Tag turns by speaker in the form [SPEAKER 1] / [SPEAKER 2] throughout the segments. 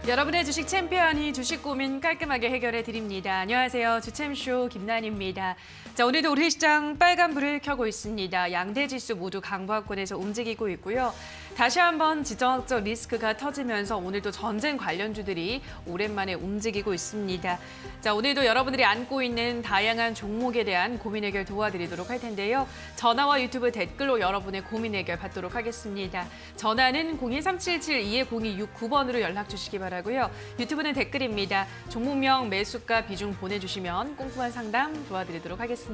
[SPEAKER 1] 여러분의 주식 챔피언이 주식 고민 깔끔하게 해결해 드립니다. 안녕하세요. 주챔쇼 김난희입니다. 자, 오늘도 우리 시장 빨간불을 켜고 있습니다. 양대 지수 모두 강보합권에서 움직이고 있고요. 다시 한번 지정학적 리스크가 터지면서 오늘도 전쟁 관련주들이 오랜만에 움직이고 있습니다. 자, 오늘도 여러분들이 안고 있는 다양한 종목에 대한 고민 해결 도와드리도록 할 텐데요. 전화와 유튜브 댓글로 여러분의 고민 해결 받도록 하겠습니다. 전화는 02377-20269번으로 연락 주시기 바라고요. 유튜브는 댓글입니다. 종목명, 매수가, 비중 보내주시면 꼼꼼한 상담 도와드리도록 하겠습니다.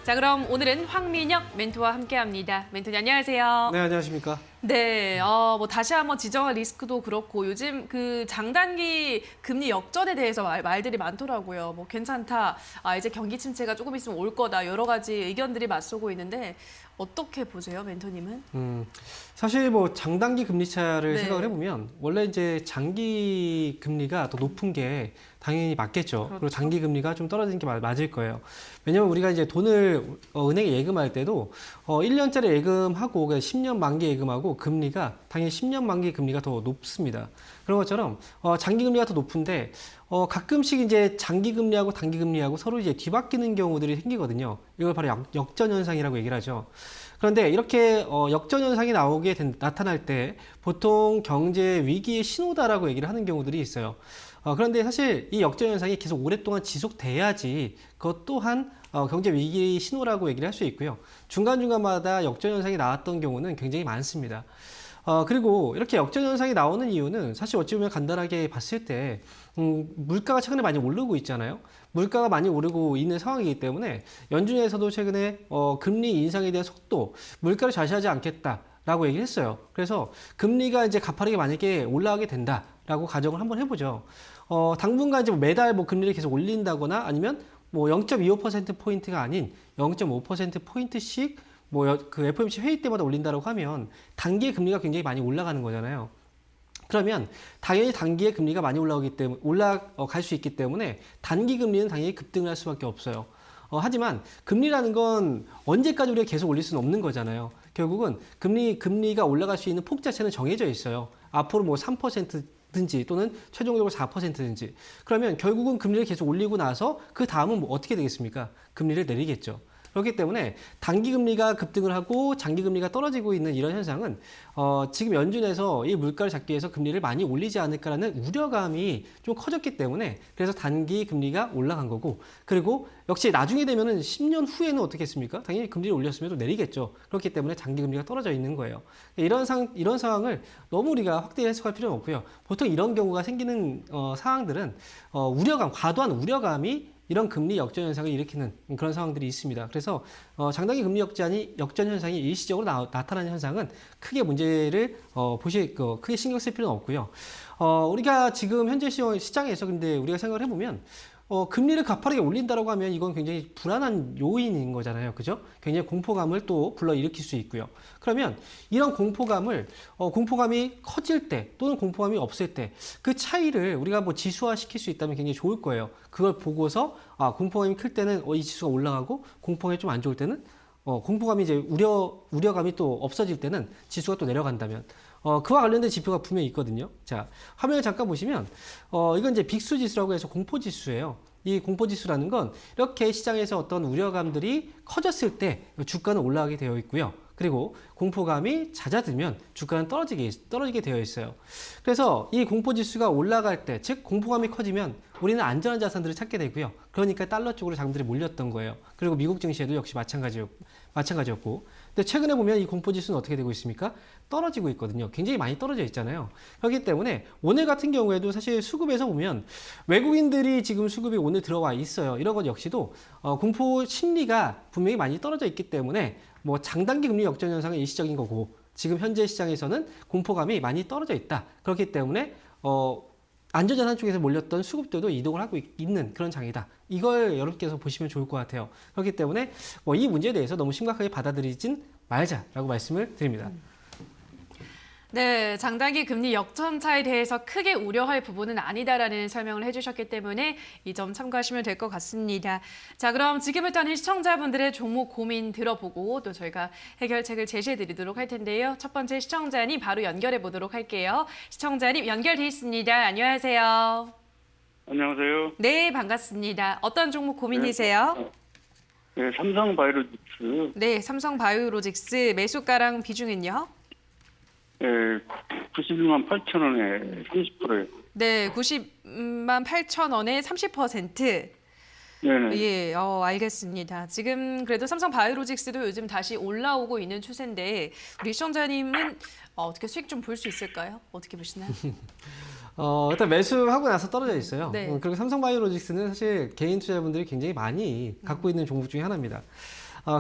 [SPEAKER 1] 자, 그럼 오늘은 황민혁 멘토와 함께합니다. 멘토님 안녕하세요.
[SPEAKER 2] 네, 안녕하십니까?
[SPEAKER 1] 네, 뭐 다시 한번 지정한 리스크도 그렇고 요즘 그 장단기 금리 역전에 대해서 말들이 많더라고요. 뭐 괜찮다, 이제 경기 침체가 조금 있으면 올 거다, 여러 가지 의견들이 맞서고 있는데 어떻게 보세요, 멘토님은?
[SPEAKER 2] 사실 뭐 장단기 금리 차를
[SPEAKER 1] 네.
[SPEAKER 2] 생각을 해보면 원래 이제 장기 금리가 더 높은 게 당연히 맞겠죠.
[SPEAKER 1] 그렇죠.
[SPEAKER 2] 그리고 장기 금리가 좀 떨어지는 게 맞을 거예요. 왜냐면 우리가 이제 돈을 은행에 예금할 때도 1년짜리 예금하고 10년 만기 예금하고 금리가 당연히 10년 만기 금리가 더 높습니다. 그런 것처럼 장기 금리가 더 높은데 가끔씩 이제 장기 금리하고 단기 금리하고 서로 이제 뒤바뀌는 경우들이 생기거든요. 이걸 바로 역전 현상이라고 얘기를 하죠. 그런데 이렇게 역전 현상이 나타날 때 보통 경제 위기의 신호다라고 얘기를 하는 경우들이 있어요. 그런데 사실 이 역전 현상이 계속 오랫동안 지속돼야지 그것 또한 경제 위기의 신호라고 얘기를 할 수 있고요. 중간중간마다 역전 현상이 나왔던 경우는 굉장히 많습니다. 그리고 이렇게 역전 현상이 나오는 이유는 사실 어찌 보면 간단하게 봤을 때 물가가 최근에 많이 오르고 있잖아요. 물가가 많이 오르고 있는 상황이기 때문에 연준에서도 최근에 금리 인상에 대한 속도, 물가를 좌시하지 않겠다라고 얘기를 했어요. 그래서 금리가 이제 가파르게 만약에 올라가게 된다라고 가정을 한번 해보죠. 당분간 이제 매달 뭐 금리를 계속 올린다거나 아니면 뭐 0.25%포인트가 아닌 0.5%포인트씩 그 FOMC 회의 때마다 올린다고 하면 단기의 금리가 굉장히 많이 올라가는 거잖아요. 그러면 당연히 단기의 금리가 많이 올라갈 수 있기 때문에 단기 금리는 당연히 급등을 할 수밖에 없어요. 하지만 금리라는 건 언제까지 우리가 계속 올릴 수는 없는 거잖아요. 결국은 금리가 올라갈 수 있는 폭 자체는 정해져 있어요. 앞으로 뭐 3%든지 또는 최종적으로 4%든지. 그러면 결국은 금리를 계속 올리고 나서 그 다음은 뭐 어떻게 되겠습니까? 금리를 내리겠죠. 그렇기 때문에 단기 금리가 급등을 하고 장기 금리가 떨어지고 있는 이런 현상은 지금 연준에서 이 물가를 잡기 위해서 금리를 많이 올리지 않을까라는 우려감이 좀 커졌기 때문에 그래서 단기 금리가 올라간 거고, 그리고 역시 나중에 되면은 10년 후에는 어떻게 했습니까? 당연히 금리를 올렸으면 또 내리겠죠. 그렇기 때문에 장기 금리가 떨어져 있는 거예요. 이런 상황을 너무 우리가 확대 해석할 필요는 없고요. 보통 이런 경우가 생기는 상황들은 과도한 우려감이 이런 금리 역전 현상을 일으키는 그런 상황들이 있습니다. 그래서 장단기 금리 역전 현상이 일시적으로 나타나는 현상은 크게 문제를 크게 신경 쓸 필요는 없고요. 우리가 지금 현재 시장에서 근데 우리가 생각을 해보면 금리를 가파르게 올린다라고 하면 이건 굉장히 불안한 요인인 거잖아요. 그죠? 굉장히 공포감을 또 불러일으킬 수 있고요. 그러면 이런 공포감이 커질 때 또는 공포감이 없을 때 그 차이를 우리가 뭐 지수화 시킬 수 있다면 굉장히 좋을 거예요. 그걸 보고서 공포감이 클 때는 이 지수가 올라가고 공포감이 좀 안 좋을 때는 공포감이 이제 우려감이 또 없어질 때는 지수가 또 내려간다면 그와 관련된 지표가 분명히 있거든요. 자, 화면을 잠깐 보시면 이건 이제 빅수 지수라고 해서 공포 지수예요. 이 공포 지수라는 건 이렇게 시장에서 어떤 우려감들이 커졌을 때 주가는 올라가게 되어 있고요. 그리고 공포감이 잦아들면 주가는 떨어지게 되어 있어요. 그래서 이 공포 지수가 올라갈 때, 즉 공포감이 커지면 우리는 안전한 자산들을 찾게 되고요. 그러니까 달러 쪽으로 자금들이 몰렸던 거예요. 그리고 미국 증시에도 역시 마찬가지였고. 근데 최근에 보면 이 공포 지수는 어떻게 되고 있습니까? 떨어지고 있거든요. 굉장히 많이 떨어져 있잖아요. 그렇기 때문에 오늘 같은 경우에도 사실 수급에서 보면 외국인들이 지금 수급이 오늘 들어와 있어요. 이런 것 역시도 공포 심리가 분명히 많이 떨어져 있기 때문에 뭐 장단기 금리 역전 현상은 일시적인 거고, 지금 현재 시장에서는 공포감이 많이 떨어져 있다. 그렇기 때문에 안전자산 쪽에서 몰렸던 수급들도 이동을 하고 있는 그런 장이다. 이걸 여러분께서 보시면 좋을 것 같아요. 그렇기 때문에 이 문제에 대해서 너무 심각하게 받아들이진 말자라고 말씀을 드립니다.
[SPEAKER 1] 네, 장단기 금리 역전차에 대해서 크게 우려할 부분은 아니다라는 설명을 해주셨기 때문에 이 점 참고하시면 될 것 같습니다. 자, 그럼 지금부터는 시청자분들의 종목 고민 들어보고 또 저희가 해결책을 제시해드리도록 할 텐데요. 첫 번째 시청자님 바로 연결해 보도록 할게요. 시청자님 연결돼 있습니다. 안녕하세요.
[SPEAKER 3] 안녕하세요.
[SPEAKER 1] 네, 반갑습니다. 어떤 종목 고민이세요?
[SPEAKER 3] 네, 삼성바이오로직스.
[SPEAKER 1] 네, 삼성바이오로직스 매수가랑 비중은요?
[SPEAKER 3] 네, 91만 8천 원에 30%예요.
[SPEAKER 1] 네, 90만 8천 원에 30%.
[SPEAKER 3] 네네.
[SPEAKER 1] 예, 알겠습니다. 지금 그래도 삼성바이오로직스도 요즘 다시 올라오고 있는 추세인데 우리 시청자님은 어떻게 수익 좀 볼 수 있을까요? 어떻게 보시나요?
[SPEAKER 2] 일단 매수하고 나서 떨어져 있어요.
[SPEAKER 1] 네.
[SPEAKER 2] 그리고 삼성바이오로직스는 사실 개인 투자자분들이 굉장히 많이 갖고 있는 종목 중에 하나입니다.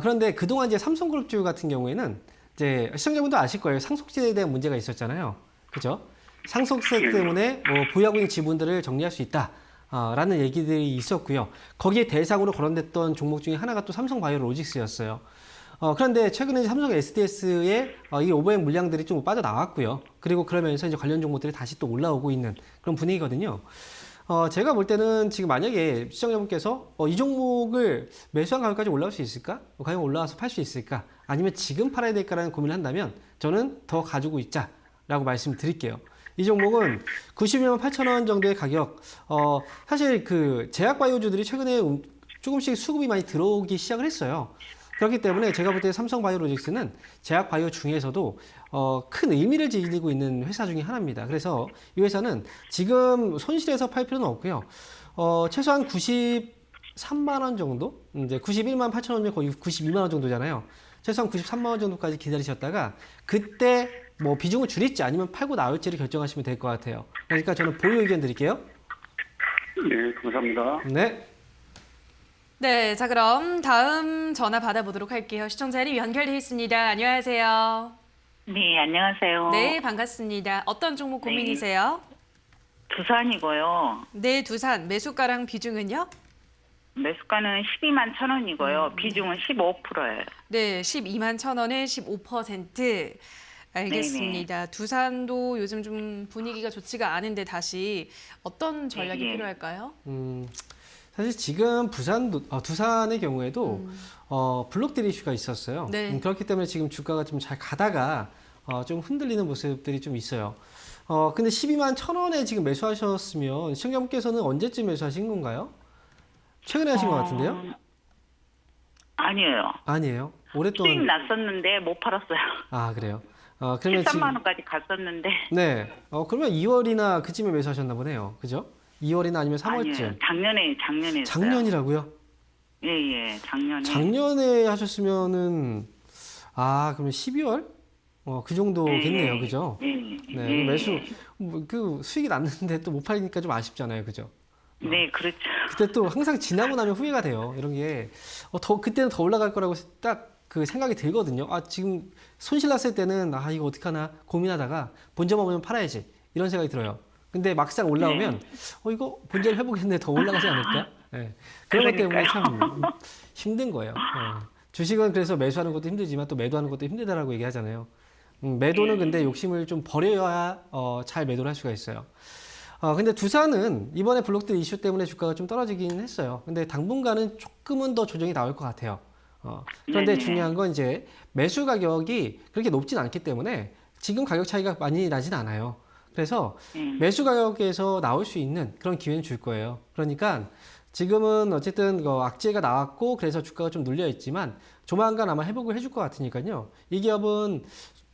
[SPEAKER 2] 그런데 그동안 이제 삼성그룹주 같은 경우에는 이제 시청자분도 아실 거예요. 상속세에 대한 문제가 있었잖아요. 그죠? 상속세 때문에 뭐 보유하고 있는 지분들을 정리할 수 있다. 라는 얘기들이 있었고요. 거기에 대상으로 거론됐던 종목 중에 하나가 또 삼성바이오로직스였어요. 그런데 최근에 이제 삼성 SDS의 이 오버행 물량들이 좀 빠져나왔고요. 그리고 그러면서 이제 관련 종목들이 다시 또 올라오고 있는 그런 분위기거든요. 제가 볼 때는 지금 만약에 시청자분께서 이 종목을 매수한 가격까지 올라올 수 있을까? 과연 올라와서 팔 수 있을까? 아니면 지금 팔아야 될까라는 고민을 한다면 저는 더 가지고 있자라고 말씀드릴게요. 이 종목은 91만 8천 원 정도의 가격. 사실 그 제약바이오주들이 최근에 조금씩 수급이 많이 들어오기 시작을 했어요. 그렇기 때문에 제가 볼 때 삼성바이오로직스는 제약바이오 중에서도 큰 의미를 지니고 있는 회사 중에 하나입니다. 그래서 이 회사는 지금 손실해서 팔 필요는 없고요. 최소한 93만 원 정도? 이제 91만 8천 원이면 거의 92만 원 정도잖아요. 최소한 93만 원 정도까지 기다리셨다가 그때 뭐 비중을 줄일지 아니면 팔고 나올지를 결정하시면 될 것 같아요. 그러니까 저는 보유 의견 드릴게요.
[SPEAKER 3] 네, 감사합니다.
[SPEAKER 2] 네.
[SPEAKER 1] 네, 자 그럼 다음 전화 받아보도록 할게요. 시청자님 연결돼 있습니다. 안녕하세요.
[SPEAKER 4] 네, 안녕하세요.
[SPEAKER 1] 네, 반갑습니다. 어떤 종목 고민이세요?
[SPEAKER 4] 두산이고요.
[SPEAKER 1] 네, 두산 매수가랑 비중은요?
[SPEAKER 4] 매수가는 12만 천 원이고요. 비중은 15%예요.
[SPEAKER 1] 네, 12만 천 원에 15%. 알겠습니다. 두산도 요즘 좀 분위기가 좋지가 않은데 다시 어떤 전략이
[SPEAKER 4] 네, 네.
[SPEAKER 1] 필요할까요?
[SPEAKER 2] 사실 지금 두산의 경우에도 블록딜 이슈가 있었어요.
[SPEAKER 1] 네.
[SPEAKER 2] 그렇기 때문에 지금 주가가 좀 잘 가다가 좀 흔들리는 모습들이 좀 있어요. 근데 12만 천 원에 지금 매수하셨으면 시청자분께서는 언제쯤 매수하신 건가요? 최근에 하신 것 같은데요?
[SPEAKER 4] 아니에요.
[SPEAKER 2] 아니에요. 오랫동안.
[SPEAKER 4] 수익 났었는데 못 팔았어요.
[SPEAKER 2] 아, 그래요. 그러면
[SPEAKER 4] 13만 원까지 갔었는데.
[SPEAKER 2] 네. 그러면 2월이나 그쯤에 매수하셨나 보네요. 그죠? 2월이나 아니면 3월쯤.
[SPEAKER 4] 아니에요. 작년에 했어요.
[SPEAKER 2] 작년이라고요?
[SPEAKER 4] 예, 작년에.
[SPEAKER 2] 작년에 하셨으면은 그러면 12월? 그 정도겠네요. 그죠? 네. 매수 그 수익이 났는데 또 못 팔리니까 좀 아쉽잖아요. 그죠?
[SPEAKER 4] 네, 그렇죠.
[SPEAKER 2] 그때 또 항상 지나고 나면 후회가 돼요. 이런 게 그때는 더 올라갈 거라고 딱 그 생각이 들거든요. 지금 손실 났을 때는 이거 어떡하나 고민하다가 본전만 보면 팔아야지 이런 생각이 들어요. 근데 막상 올라오면 이거 본전 회복했는데 더 올라가지 않을까? 네. 그런 것 때문에 참 힘든 거예요. 주식은 그래서 매수하는 것도 힘들지만 또 매도하는 것도 힘들다라고 얘기하잖아요. 매도는 근데 욕심을 좀 버려야 잘 매도를 할 수가 있어요. 근데 두산은 이번에 블록들 이슈 때문에 주가가 좀 떨어지긴 했어요. 근데 당분간은 조금은 더 조정이 나올 것 같아요. 그런데 중요한 건 이제 매수 가격이 그렇게 높진 않기 때문에 지금 가격 차이가 많이 나진 않아요. 그래서 매수 가격에서 나올 수 있는 그런 기회는 줄 거예요. 그러니까 지금은 어쨌든 악재가 나왔고 그래서 주가가 좀 눌려 있지만 조만간 아마 회복을 해줄 것 같으니까요. 이 기업은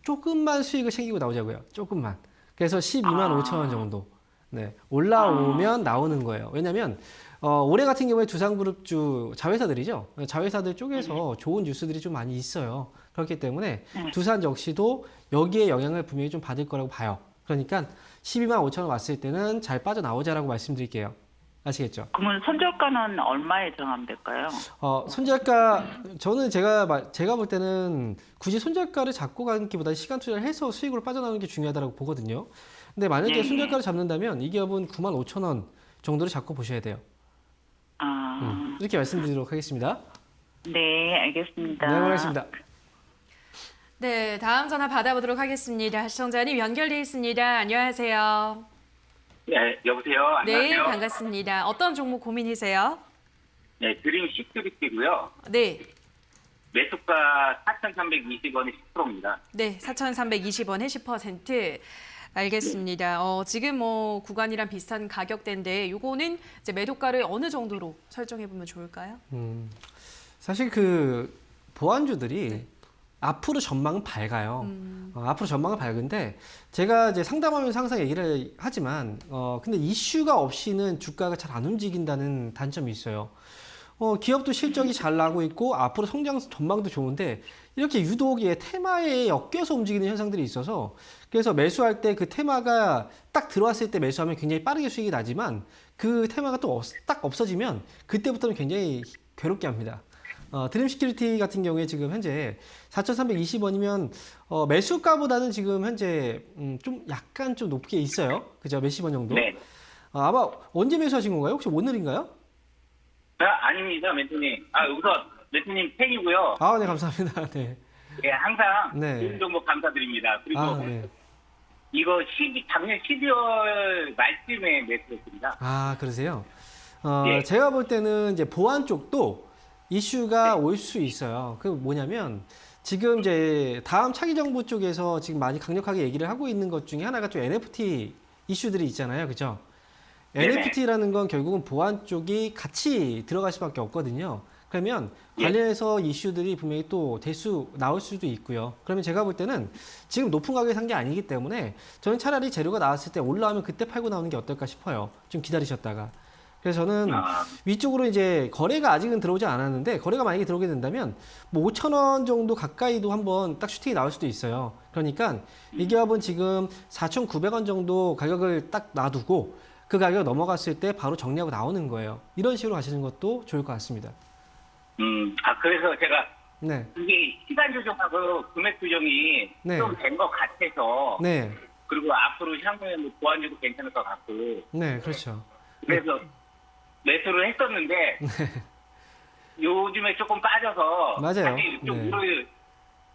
[SPEAKER 2] 조금만 수익을 챙기고 나오자고요. 조금만. 그래서 12만 5천 원 정도. 네, 올라오면 나오는 거예요. 왜냐면 올해 같은 경우에 두산그룹주 자회사들이죠. 자회사들 쪽에서 좋은 뉴스들이 좀 많이 있어요. 그렇기 때문에 두산 역시도 여기에 영향을 분명히 좀 받을 거라고 봐요. 그러니까 12만 5천 원 왔을 때는 잘 빠져나오자라고 말씀드릴게요. 아시겠죠?
[SPEAKER 4] 그러면 손절가는 얼마에 정하면 될까요?
[SPEAKER 2] 손절가 저는 제가 볼 때는 굳이 손절가를 잡고 가기보다 시간 투자를 해서 수익으로 빠져나오는 게 중요하다고 보거든요. 근데 만약에 손절가를 잡는다면 이 기업은 9만 5천 원 정도를 잡고 보셔야 돼요. 이렇게 말씀드리도록 하겠습니다.
[SPEAKER 4] 네, 알겠습니다.
[SPEAKER 2] 네, 고맙습니다.
[SPEAKER 1] 네, 다음 전화 받아보도록 하겠습니다. 시청자님 연결돼 있습니다. 안녕하세요.
[SPEAKER 5] 네, 여보세요.
[SPEAKER 1] 네,
[SPEAKER 5] 안녕하세요.
[SPEAKER 1] 반갑습니다. 어떤 종목 고민이세요?
[SPEAKER 5] 네, 드림 시큐리티고요.
[SPEAKER 1] 네,
[SPEAKER 5] 매수가 4,320원에 10%입니다.
[SPEAKER 1] 네, 4,320원에 10%. 알겠습니다. 지금 뭐 구간이랑 비슷한 가격대인데 요거는 이제 매도가를 어느 정도로 설정해 보면 좋을까요?
[SPEAKER 2] 사실 그 보안주들이 앞으로 전망은 밝아요. 앞으로 전망은 밝은데 제가 이제 상담하면서 항상 얘기를 하지만 근데 이슈가 없이는 주가가 잘 안 움직인다는 단점이 있어요. 기업도 실적이 잘 나고 있고 앞으로 성장 전망도 좋은데 이렇게 유독 테마에 엮여서 움직이는 현상들이 있어서 그래서 매수할 때 그 테마가 딱 들어왔을 때 매수하면 굉장히 빠르게 수익이 나지만 그 테마가 또 딱 없어지면 그때부터는 굉장히 괴롭게 합니다. 드림 시큐리티 같은 경우에 지금 현재 4,320원이면 매수가보다는 지금 현재 좀 약간 좀 높게 있어요. 그죠? 몇십 원 정도?
[SPEAKER 5] 네.
[SPEAKER 2] 아마 언제 매수하신 건가요? 혹시 오늘인가요?
[SPEAKER 5] 아닙니다, 멘토님. 우선 멘토님 팬이고요.
[SPEAKER 2] 네, 감사합니다. 네.
[SPEAKER 5] 예, 항상
[SPEAKER 2] 네.
[SPEAKER 5] 좋은 정보 감사드립니다. 그리고
[SPEAKER 2] 네.
[SPEAKER 5] 이거 작년 12월 말쯤에 매수했습니다.
[SPEAKER 2] 그러세요?
[SPEAKER 5] 예.
[SPEAKER 2] 제가 볼 때는 이제 보안 쪽도 이슈가 올 수 있어요. 그 뭐냐면 지금 이제 다음 차기 정부 쪽에서 지금 많이 강력하게 얘기를 하고 있는 것 중에 하나가 좀 NFT 이슈들이 있잖아요. 그죠?
[SPEAKER 5] 네네.
[SPEAKER 2] NFT라는 건 결국은 보안 쪽이 같이 들어갈 수밖에 없거든요. 그러면
[SPEAKER 5] 예.
[SPEAKER 2] 관련해서 이슈들이 분명히 또 나올 수도 있고요. 그러면 제가 볼 때는 지금 높은 가격에 산 게 아니기 때문에 저는 차라리 재료가 나왔을 때 올라오면 그때 팔고 나오는 게 어떨까 싶어요. 좀 기다리셨다가. 그래서 저는 위쪽으로 이제 거래가 아직은 들어오지 않았는데 거래가 만약에 들어오게 된다면 뭐 5,000원 정도 가까이도 한번 딱 슈팅이 나올 수도 있어요. 그러니까 이 기업은 지금 4,900원 정도 가격을 딱 놔두고 그 가격 넘어갔을 때 바로 정리하고 나오는 거예요. 이런 식으로 가시는 것도 좋을 것 같습니다.
[SPEAKER 5] 그래서 제가
[SPEAKER 2] 네.
[SPEAKER 5] 이게 시간 조정하고 금액 조정이
[SPEAKER 2] 네.
[SPEAKER 5] 좀 된 것 같아서
[SPEAKER 2] 네.
[SPEAKER 5] 그리고 앞으로 향후에 뭐 보완주도 괜찮을 것 같고
[SPEAKER 2] 네, 그렇죠.
[SPEAKER 5] 그래서 매수를 했었는데 요즘에 조금 빠져서
[SPEAKER 2] 맞아요.
[SPEAKER 5] 다시 좀
[SPEAKER 2] 네.
[SPEAKER 5] 이걸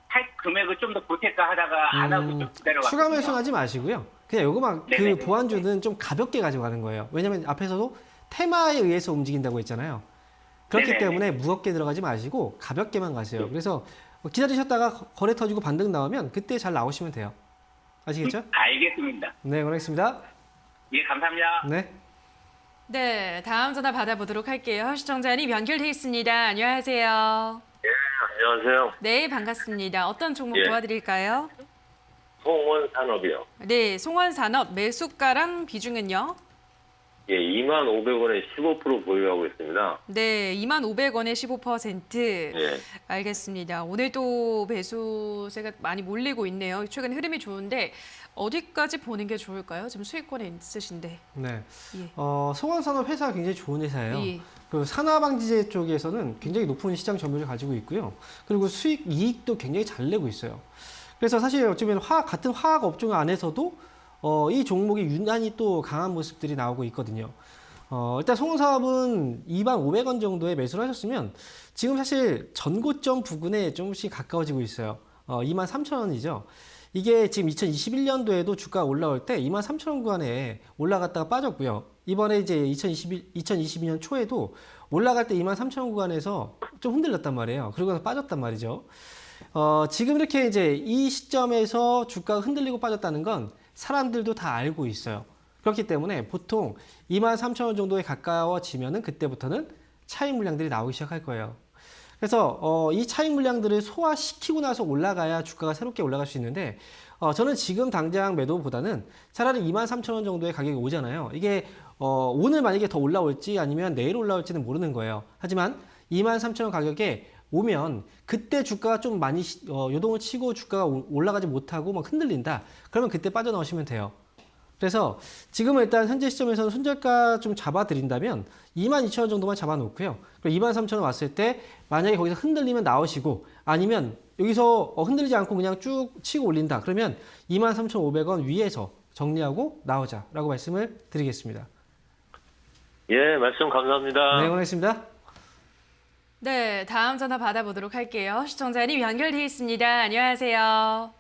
[SPEAKER 5] 할 금액을 좀 더 보탤까 하다가 안 하고 좀 기다려봤거든요.
[SPEAKER 2] 추가 매수하지 마시고요. 그냥 요거만 그
[SPEAKER 5] 네네.
[SPEAKER 2] 보완주는 좀 가볍게 가져가는 거예요. 왜냐면 앞에서도 테마에 의해서 움직인다고 했잖아요. 그렇기
[SPEAKER 5] 네네.
[SPEAKER 2] 때문에 무겁게 들어가지 마시고 가볍게만 가세요. 그래서 기다리셨다가 거래 터지고 반등 나오면 그때 잘 나오시면 돼요. 아시겠죠?
[SPEAKER 5] 알겠습니다.
[SPEAKER 2] 네, 고맙습니다.
[SPEAKER 5] 예, 감사합니다.
[SPEAKER 2] 네.
[SPEAKER 1] 네, 다음 전화 받아보도록 할게요. 시청자님 연결돼 있습니다. 안녕하세요.
[SPEAKER 6] 안녕하세요.
[SPEAKER 1] 네, 반갑습니다. 어떤 종목
[SPEAKER 6] 예.
[SPEAKER 1] 도와드릴까요?
[SPEAKER 6] 송원산업이요.
[SPEAKER 1] 네, 송원산업 매수가랑 비중은요?
[SPEAKER 6] 예, 25,000원에 15% 보유하고 있습니다.
[SPEAKER 1] 네, 25,000원에 15%.
[SPEAKER 6] 예.
[SPEAKER 1] 알겠습니다. 오늘도 매수세가 많이 몰리고 있네요. 최근 흐름이 좋은데 어디까지 보는 게 좋을까요? 지금 수익권에 있으신데.
[SPEAKER 2] 네.
[SPEAKER 1] 예.
[SPEAKER 2] 송원산업 회사가 굉장히 좋은 회사예요.
[SPEAKER 1] 예.
[SPEAKER 2] 그 산화방지제 쪽에서는 굉장히 높은 시장 점유율을 가지고 있고요. 그리고 이익도 굉장히 잘 내고 있어요. 그래서 사실 어쩌면 같은 화학 업종 안에서도 이 종목이 유난히 또 강한 모습들이 나오고 있거든요. 일단 송원사업은 25,000원 정도에 매수를 하셨으면 지금 사실 전고점 부근에 조금씩 가까워지고 있어요. 23,000원이죠. 이게 지금 2021년도에도 주가가 올라올 때 23,000원 구간에 올라갔다가 빠졌고요. 이번에 이제 2022년 초에도 올라갈 때 23,000원 구간에서 좀 흔들렸단 말이에요. 그러고 나서 빠졌단 말이죠. 지금 이렇게 이제 이 시점에서 주가가 흔들리고 빠졌다는 건 사람들도 다 알고 있어요. 그렇기 때문에 보통 23,000원 정도에 가까워지면은 그때부터는 차익 물량들이 나오기 시작할 거예요. 그래서 이 차익 물량들을 소화시키고 나서 올라가야 주가가 새롭게 올라갈 수 있는데 저는 지금 당장 매도보다는 차라리 23,000원 정도의 가격이 오잖아요. 이게 오늘 만약에 더 올라올지 아니면 내일 올라올지는 모르는 거예요. 하지만 23,000원 가격에 오면 그때 주가가 좀 많이 요동을 치고 주가가 올라가지 못하고 막 흔들린다. 그러면 그때 빠져나오시면 돼요. 그래서 지금은 일단 현재 시점에서는 손절가 좀 잡아드린다면 22,000원 정도만 잡아놓고요. 그리고 23,000원 왔을 때 만약에 거기서 흔들리면 나오시고 아니면 여기서 흔들리지 않고 그냥 쭉 치고 올린다. 그러면 23,500원 위에서 정리하고 나오자라고 말씀을 드리겠습니다.
[SPEAKER 6] 예, 말씀 감사합니다.
[SPEAKER 2] 네, 고맙습니다.
[SPEAKER 1] 네, 다음 전화 받아보도록 할게요. 시청자님 연결돼 있습니다. 안녕하세요.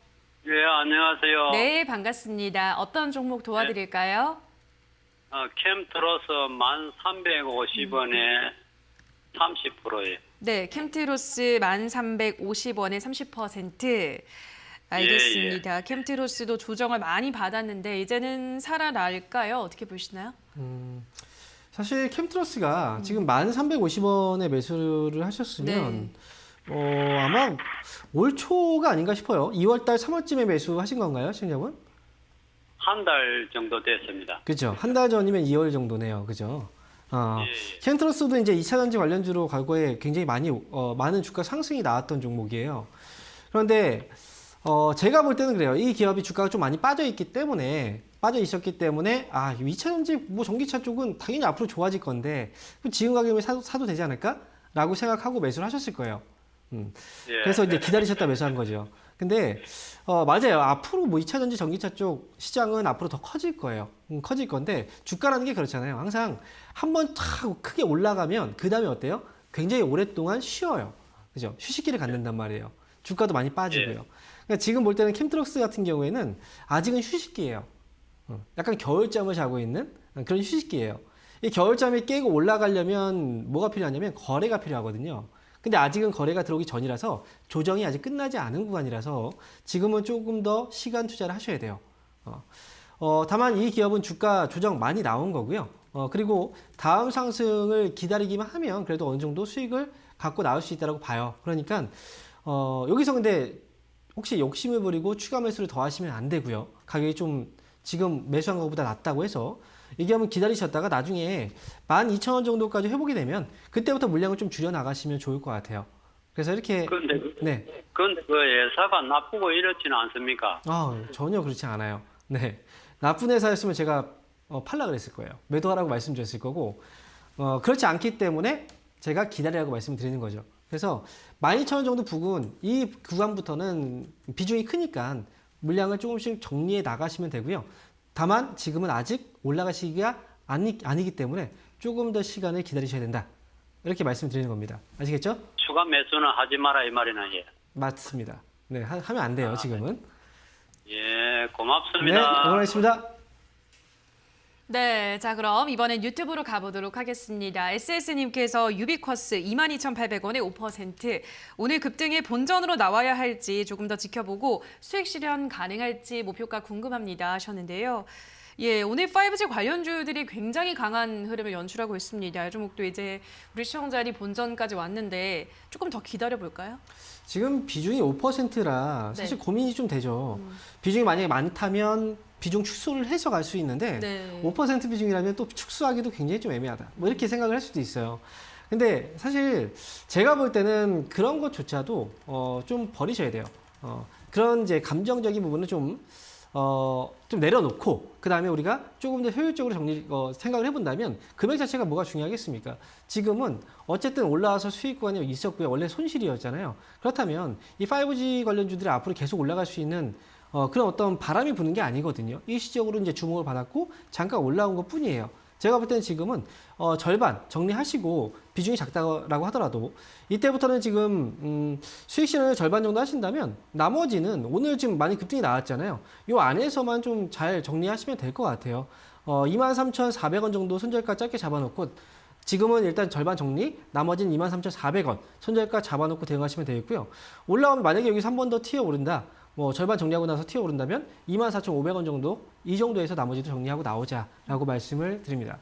[SPEAKER 7] 예, 안녕하세요.
[SPEAKER 1] 네, 반갑습니다. 어떤 종목 도와드릴까요?
[SPEAKER 7] 캠트로스 1,350원에 30%예요.
[SPEAKER 1] 네, 캠트로스 1,350원에 30%. 알겠습니다. 캠트로스도 조정을 많이 받았는데 이제는 살아날까요? 어떻게 보시나요?
[SPEAKER 2] 사실 캠트러스가 지금 1,350원에 매수를 하셨으면 아마 올 초가 아닌가 싶어요. 2월달, 3월쯤에 매수하신 건가요, 시청자분?
[SPEAKER 7] 한 달 정도 됐습니다.
[SPEAKER 2] 그죠. 한 달 전이면 2월 정도네요. 그죠. 캠트러스도 이제 2차전지 관련주로 과거에 굉장히 많은 주가 상승이 나왔던 종목이에요. 그런데 제가 볼 때는 그래요. 이 기업이 주가가 좀 많이 빠져 있었기 때문에 2차전지 뭐 전기차 쪽은 당연히 앞으로 좋아질 건데 그럼 지금 가격에 사도 되지 않을까? 라고 생각하고 매수를 하셨을 거예요. 그래서 이제 기다리셨다 매수한 거죠. 근데 맞아요. 앞으로 뭐 2차전지 전기차 쪽 시장은 앞으로 더 커질 거예요. 커질 건데 주가라는 게 그렇잖아요. 항상 한번 탁 크게 올라가면 그 다음에 어때요? 굉장히 오랫동안 쉬어요. 그죠? 휴식기를 갖는단 말이에요. 주가도 많이 빠지고요. 그러니까 지금 볼 때는 캠트럭스 같은 경우에는 아직은 휴식기예요. 약간 겨울잠을 자고 있는 그런 휴식기예요. 이 겨울잠이 깨고 올라가려면 뭐가 필요하냐면 거래가 필요하거든요. 근데 아직은 거래가 들어오기 전이라서 조정이 아직 끝나지 않은 구간이라서 지금은 조금 더 시간 투자를 하셔야 돼요. 다만 이 기업은 주가 조정 많이 나온 거고요. 그리고 다음 상승을 기다리기만 하면 그래도 어느 정도 수익을 갖고 나올 수 있다고 봐요. 그러니까 여기서 근데 혹시 욕심을 부리고 추가 매수를 더 하시면 안 되고요. 가격이 좀 지금 매수한 것보다 낮다고 해서 이게 한번 기다리셨다가 나중에 12,000원 정도까지 회복이 되면 그때부터 물량을 좀 줄여 나가시면 좋을 것 같아요. 그래서 이렇게
[SPEAKER 7] 근데 그 회사가 나쁘고 이렇지는 않습니까?
[SPEAKER 2] 전혀 그렇지 않아요. 네, 나쁜 회사였으면 제가 팔라 그랬을 거예요. 매도하라고 말씀드렸을 거고 그렇지 않기 때문에 제가 기다리라고 말씀드리는 거죠. 그래서 12,000원 정도 부근 이 구간부터는 비중이 크니까 물량을 조금씩 정리해 나가시면 되고요. 다만 지금은 아직 올라갈 시기가 아니기 때문에 조금 더 시간을 기다리셔야 된다. 이렇게 말씀드리는 겁니다. 아시겠죠?
[SPEAKER 7] 추가 매수는 하지 마라 이 말이나 예.
[SPEAKER 2] 맞습니다. 네, 하면 안 돼요, 지금은.
[SPEAKER 7] 예,
[SPEAKER 2] 네,
[SPEAKER 7] 고맙습니다.
[SPEAKER 2] 응원하겠습니다.
[SPEAKER 1] 네, 자 그럼 이번엔 유튜브로 가보도록 하겠습니다. SS님께서 유비쿼스 22,800원에 5%. 오늘 급등의 본전으로 나와야 할지 조금 더 지켜보고 수익 실현 가능할지 목표가 궁금합니다 하셨는데요. 예, 오늘 5G 관련주들이 굉장히 강한 흐름을 연출하고 있습니다. 이 종목도 이제 우리 시청자님 본전까지 왔는데 조금 더 기다려볼까요?
[SPEAKER 2] 지금 비중이 5%라 사실 고민이 좀 되죠. 비중이 만약에 많다면 비중 축소를 해서 갈 수 있는데 5% 비중이라면 또 축소하기도 굉장히 좀 애매하다. 뭐 이렇게 생각을 할 수도 있어요. 근데 사실 제가 볼 때는 그런 것조차도 좀 버리셔야 돼요. 그런 이제 감정적인 부분은 좀 내려놓고 그 다음에 우리가 조금 더 효율적으로 생각을 해본다면 금액 자체가 뭐가 중요하겠습니까? 지금은 어쨌든 올라와서 수익 구간이 있었고요. 원래 손실이었잖아요. 그렇다면 이 5G 관련주들이 앞으로 계속 올라갈 수 있는 그런 어떤 바람이 부는 게 아니거든요. 일시적으로 이제 주목을 받았고 잠깐 올라온 것 뿐이에요. 제가 볼 때는 지금은 절반 정리하시고 비중이 작다고 하더라도 이때부터는 지금 수익 실현을 절반 정도 하신다면 나머지는 오늘 지금 많이 급등이 나왔잖아요. 이 안에서만 좀 잘 정리하시면 될 것 같아요. 23,400원 정도 손절가 짧게 잡아놓고 지금은 일단 절반 정리, 나머지는 23,400원 손절가 잡아놓고 대응하시면 되겠고요. 올라오면 만약에 여기서 한 번 더 튀어 오른다. 뭐 절반 정리하고 나서 튀어 오른다면 24,500원 정도 이 정도에서 나머지도 정리하고 나오자라고 말씀을 드립니다.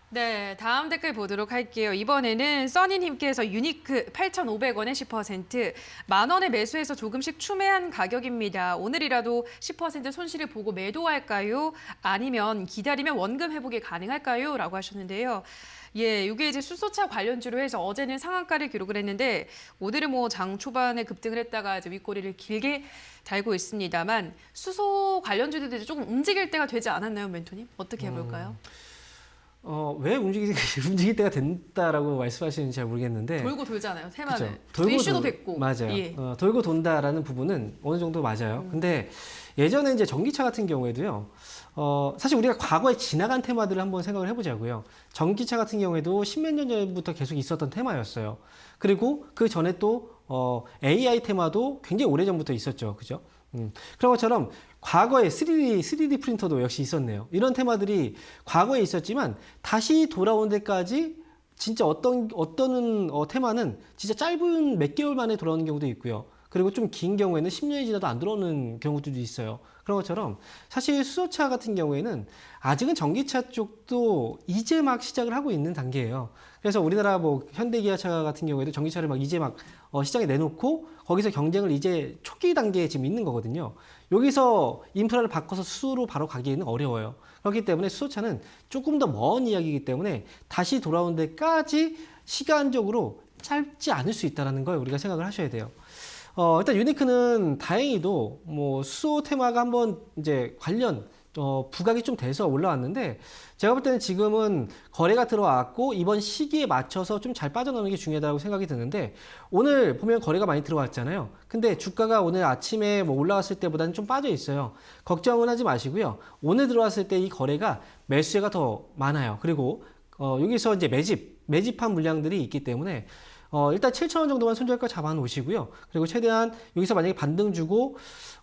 [SPEAKER 1] 네, 다음 댓글 보도록 할게요. 이번에는 써니님께서 유니크 8,500원에 10%, 10,000원에 매수해서 조금씩 추매한 가격입니다. 오늘이라도 10% 손실을 보고 매도할까요? 아니면 기다리면 원금 회복이 가능할까요? 라고 하셨는데요. 예, 이게 이제 수소차 관련주로 해서 어제는 상한가를 기록을 했는데 오늘은 뭐 장 초반에 급등을 했다가 이제 윗꼬리를 길게 달고 있습니다만 수소 관련주들이 조금 움직일 때가 되지 않았나요, 멘토님? 어떻게 해볼까요?
[SPEAKER 2] 왜 움직일 때가 된다라고 말씀하시는지 잘 모르겠는데
[SPEAKER 1] 돌고 돌잖아요, 테마는.
[SPEAKER 2] 그렇죠.
[SPEAKER 1] 이슈도 됐고.
[SPEAKER 2] 맞아요.
[SPEAKER 1] 예.
[SPEAKER 2] 돌고 돈다라는 부분은 어느 정도 맞아요. 근데 예전에 이제 전기차 같은 경우에도요. 사실 우리가 과거에 지나간 테마들을 한번 생각을 해보자고요. 전기차 같은 경우에도 십몇 년 전부터 계속 있었던 테마였어요. 그리고 그 전에 또 AI 테마도 굉장히 오래전부터 있었죠. 그죠? 그런 것처럼 과거에 3D 프린터도 역시 있었네요. 이런 테마들이 과거에 있었지만 다시 돌아온 데까지 진짜 어떤 테마는 진짜 짧은 몇 개월 만에 돌아오는 경우도 있고요. 그리고 좀 긴 경우에는 10년이 지나도 안 들어오는 경우들도 있어요. 그런 것처럼 사실 수소차 같은 경우에는 아직은 전기차 쪽도 이제 막 시작을 하고 있는 단계예요. 그래서 우리나라 뭐 현대기아차 같은 경우에도 전기차를 막 이제 막 시장에 내놓고 거기서 경쟁을 이제 초기 단계에 지금 있는 거거든요. 여기서 인프라를 바꿔서 수소로 바로 가기에는 어려워요. 그렇기 때문에 수소차는 조금 더 먼 이야기이기 때문에 다시 돌아온 데까지 시간적으로 짧지 않을 수 있다는 걸 우리가 생각을 하셔야 돼요. 일단 유니크는 다행히도 뭐 수소 테마가 한번 이제 관련 부각이 좀 돼서 올라왔는데 제가 볼 때는 지금은 거래가 들어왔고 이번 시기에 맞춰서 좀 잘 빠져나오는 게 중요하다고 생각이 드는데 오늘 보면 거래가 많이 들어왔잖아요. 근데 주가가 오늘 아침에 뭐 올라왔을 때보다는 좀 빠져 있어요. 걱정은 하지 마시고요. 오늘 들어왔을 때 이 거래가 매수세가 더 많아요. 그리고 여기서 이제 매집한 물량들이 있기 때문에 일단 7,000원 정도만 손절가 잡아 놓으시고요. 그리고 최대한 여기서 만약에 반등 주고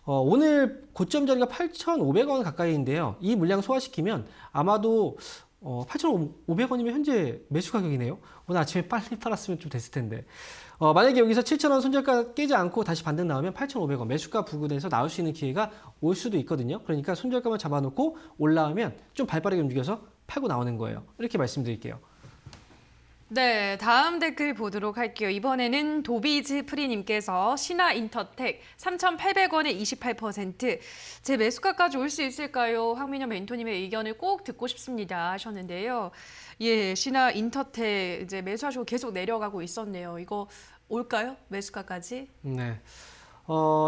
[SPEAKER 2] 오늘 고점 자리가 8,500원 가까이인데요. 이 물량 소화시키면 아마도 8,500원이면 현재 매수 가격이네요. 오늘 아침에 빨리 팔았으면 좀 됐을 텐데. 만약에 여기서 7,000원 손절가 깨지 않고 다시 반등 나오면 8,500원 매수가 부근에서 나올 수 있는 기회가 올 수도 있거든요. 그러니까 손절가만 잡아놓고 올라오면 좀 발빠르게 움직여서 팔고 나오는 거예요. 이렇게 말씀드릴게요.
[SPEAKER 1] 네, 다음 댓글 보도록 할게요. 이번에는 도비즈 프리님께서 신화인터텍 3,800원에 28%. 제 매수가까지 올 수 있을까요? 황민영 멘토님의 의견을 꼭 듣고 싶습니다 하셨는데요. 예, 신화인터텍 이제 매수하시고 계속 내려가고 있었네요. 이거 올까요? 매수가까지?
[SPEAKER 2] 네.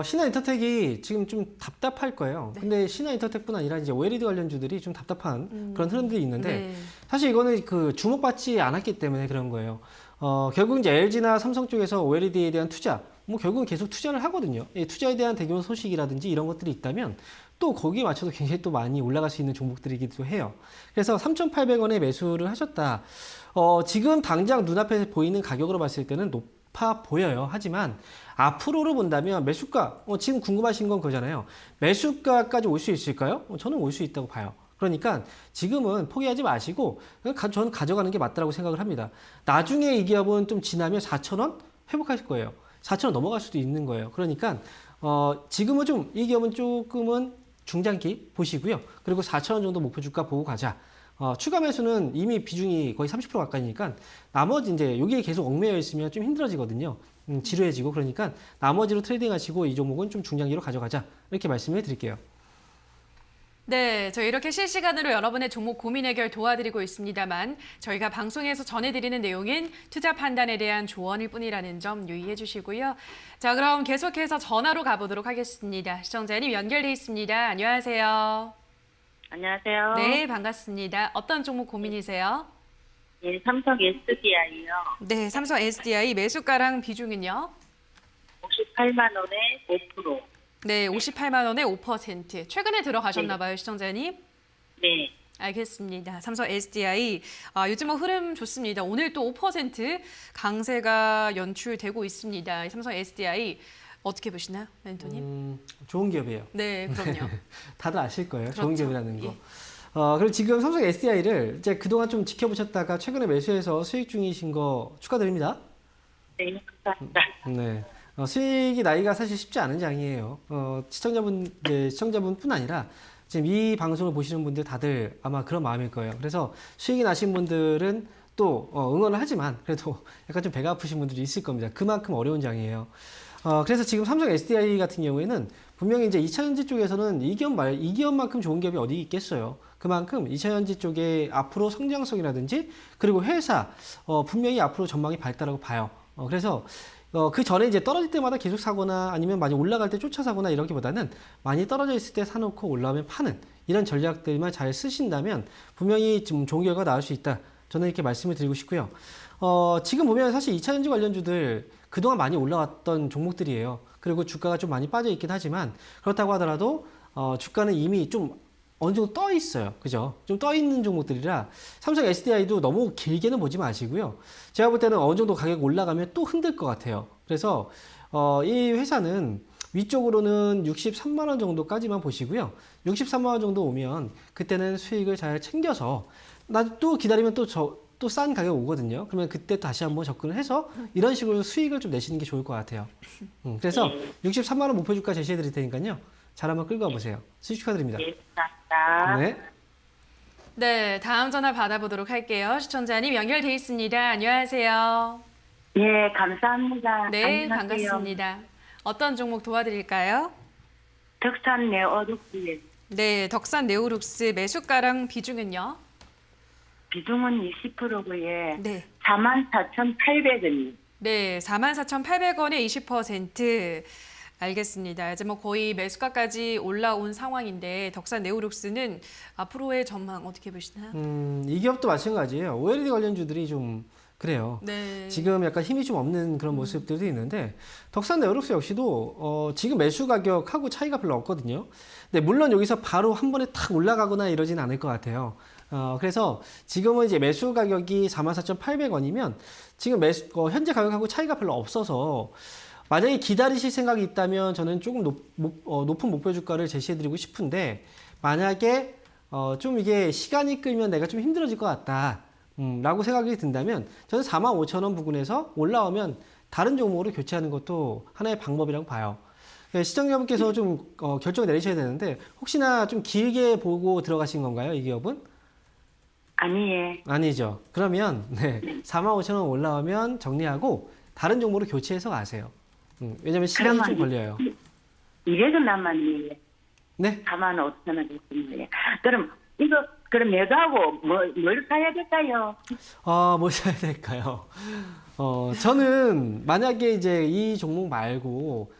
[SPEAKER 2] 신화인터텍이 지금 좀 답답할 거예요.
[SPEAKER 1] 네.
[SPEAKER 2] 근데 신화인터텍뿐 아니라 이제 OLED 관련주들이 좀 답답한 그런 흐름들이 있는데
[SPEAKER 1] 네.
[SPEAKER 2] 사실 이거는 그 주목받지 않았기 때문에 그런 거예요. 결국 이제 LG나 삼성 쪽에서 OLED에 대한 투자, 뭐 결국은 계속 투자를 하거든요. 이 투자에 대한 대규모 소식이라든지 이런 것들이 있다면 또 거기에 맞춰서 굉장히 또 많이 올라갈 수 있는 종목들이기도 해요. 그래서 3,800원에 매수를 하셨다. 지금 당장 눈앞에 보이는 가격으로 봤을 때는 높아 보여요. 하지만 앞으로를 본다면 매수가, 지금 궁금하신 건 그거잖아요. 매수가까지 올 수 있을까요? 저는 올 수 있다고 봐요. 그러니까 지금은 포기하지 마시고 저는 가져가는 게 맞다고 생각을 합니다. 나중에 이 기업은 좀 지나면 4,000원 회복하실 거예요. 4,000원 넘어갈 수도 있는 거예요. 그러니까 지금은 좀 이 기업은 조금은 중장기 보시고요. 그리고 4,000원 정도 목표 주가 보고 가자. 추가 매수는 이미 비중이 거의 30% 가까이니까 나머지 이제 여기에 계속 얽매여 있으면 좀 힘들어지거든요. 지루해지고 그러니까 나머지로 트레이딩 하시고 이 종목은 좀 중장기로 가져가자. 이렇게 말씀을 드릴게요.
[SPEAKER 1] 네, 저희 이렇게 실시간으로 여러분의 종목 고민 해결 도와드리고 있습니다만 저희가 방송에서 전해드리는 내용인 투자 판단에 대한 조언일 뿐이라는 점 유의해 주시고요. 자, 그럼 계속해서 전화로 가보도록 하겠습니다. 시청자님 연결돼 있습니다. 안녕하세요.
[SPEAKER 4] 안녕하세요.
[SPEAKER 1] 네, 반갑습니다. 어떤 종목 고민이세요?
[SPEAKER 4] 예, 삼성 SDI요.
[SPEAKER 1] 네, 삼성 SDI 매수가랑 비중은요?
[SPEAKER 4] 58만 원에 5%.
[SPEAKER 1] 네, 58만 원에 5%. 최근에 들어가셨나 봐요, 시청자님.
[SPEAKER 4] 네.
[SPEAKER 1] 알겠습니다. 삼성 SDI 요즘 흐름 좋습니다. 오늘 또 5% 강세가 연출되고 있습니다. 삼성 SDI 어떻게 보시나요, 멘토님?
[SPEAKER 2] 좋은 기업이에요.
[SPEAKER 1] 네, 그럼요.
[SPEAKER 2] 다들 아실 거예요.
[SPEAKER 1] 그렇죠.
[SPEAKER 2] 좋은 기업이라는 거.
[SPEAKER 1] 예.
[SPEAKER 2] 그리고 지금 삼성 SDI를 이제 그동안 좀 지켜보셨다가 최근에 매수해서 수익 중이신 거 축하드립니다.
[SPEAKER 4] 네, 감사합니다.
[SPEAKER 2] 네. 수익이 나기가 사실 쉽지 않은 장이에요. 시청자분뿐 아니라 지금 이 방송을 보시는 분들 다들 아마 그런 마음일 거예요. 그래서 수익이 나신 분들은 또 응원을 하지만 그래도 약간 좀 배가 아프신 분들이 있을 겁니다. 그만큼 어려운 장이에요. 그래서 지금 삼성 SDI 같은 경우에는 분명히 이제 2차전지 쪽에서는 이 기업만큼 좋은 기업이 어디 있겠어요. 그만큼 2차전지 쪽에 앞으로 성장성이라든지 그리고 회사 분명히 앞으로 전망이 밝다라고 봐요. 그래서 그 전에 이제 떨어질 때마다 계속 사거나 아니면 많이 올라갈 때 쫓아 사거나 이러기보다는 많이 떨어져 있을 때 사놓고 올라오면 파는 이런 전략들만 잘 쓰신다면 분명히 좀 좋은 결과가 나올 수 있다. 저는 이렇게 말씀을 드리고 싶고요. 지금 보면 사실 2차전지 관련주들 그동안 많이 올라왔던 종목들이에요. 그리고 주가가 좀 많이 빠져 있긴 하지만 그렇다고 하더라도 주가는 이미 좀 어느 정도 떠 있어요. 그죠? 좀 떠 있는 종목들이라 삼성 SDI도 너무 길게는 보지 마시고요. 제가 볼 때는 어느 정도 가격 올라가면 또 흔들 것 같아요. 그래서 이 회사는 위쪽으로는 63만 원 정도까지만 보시고요. 63만 원 정도 오면 그때는 수익을 잘 챙겨서 또 기다리면 또 싼 가격 오거든요. 그러면 그때 다시 한번 접근을 해서 이런 식으로 수익을 좀 내시는 게 좋을 것 같아요. 그래서 63만 원 목표 주가 제시해 드릴 테니까요. 잘 한번 끌고 와보세요. 수익 축하드립니다.
[SPEAKER 4] 네, 감사합니다.
[SPEAKER 2] 네.
[SPEAKER 1] 네, 다음 전화 받아보도록 할게요. 시청자님 연결돼 있습니다. 안녕하세요.
[SPEAKER 4] 네, 감사합니다.
[SPEAKER 1] 네,
[SPEAKER 4] 안녕하세요.
[SPEAKER 1] 반갑습니다. 어떤 종목 도와드릴까요?
[SPEAKER 4] 덕산 네어룩스
[SPEAKER 1] 네, 덕산 네오룩스 매수가랑 비중은요?
[SPEAKER 4] 비중은 20%고요.
[SPEAKER 1] 네.
[SPEAKER 4] 44,800원이요.
[SPEAKER 1] 네, 44,800원에 20%. 알겠습니다. 이제 뭐 거의 매수가까지 올라온 상황인데 덕산 네오룩스는 앞으로의 전망 어떻게 보시나요?
[SPEAKER 2] 이 기업도 마찬가지예요. OLED 관련주들이 좀 그래요.
[SPEAKER 1] 네.
[SPEAKER 2] 지금 약간 힘이 좀 없는 그런 모습들도 있는데 덕산 네오룩스 역시도 지금 매수 가격하고 차이가 별로 없거든요. 근데 물론 여기서 바로 한 번에 탁 올라가거나 이러진 않을 것 같아요. 그래서 지금은 이제 매수 가격이 44,800원이면 지금 현재 가격하고 차이가 별로 없어서 만약에 기다리실 생각이 있다면 저는 조금 높은 목표 주가를 제시해드리고 싶은데 만약에 좀 이게 시간이 끌면 내가 좀 힘들어질 것 같다 라고 생각이 든다면 저는 45,000원 부근에서 올라오면 다른 종목으로 교체하는 것도 하나의 방법이라고 봐요. 시청자분께서 좀 결정을 내리셔야 되는데 혹시나 좀 길게 보고 들어가신 건가요? 이 기업은?
[SPEAKER 4] 아니에요.
[SPEAKER 2] 아니죠. 그러면 45,000원 올라오면 정리하고 다른 종목으로 교체해서 가세요. 왜냐면 시간이 좀 걸려요.
[SPEAKER 4] 200원 남았네요.
[SPEAKER 2] 네.
[SPEAKER 4] 45,000원 됐습니다. 그럼 매도하고 뭘 사야 될까요?
[SPEAKER 2] 뭐 사야 될까요? 저는 만약에 이제 이 종목 말고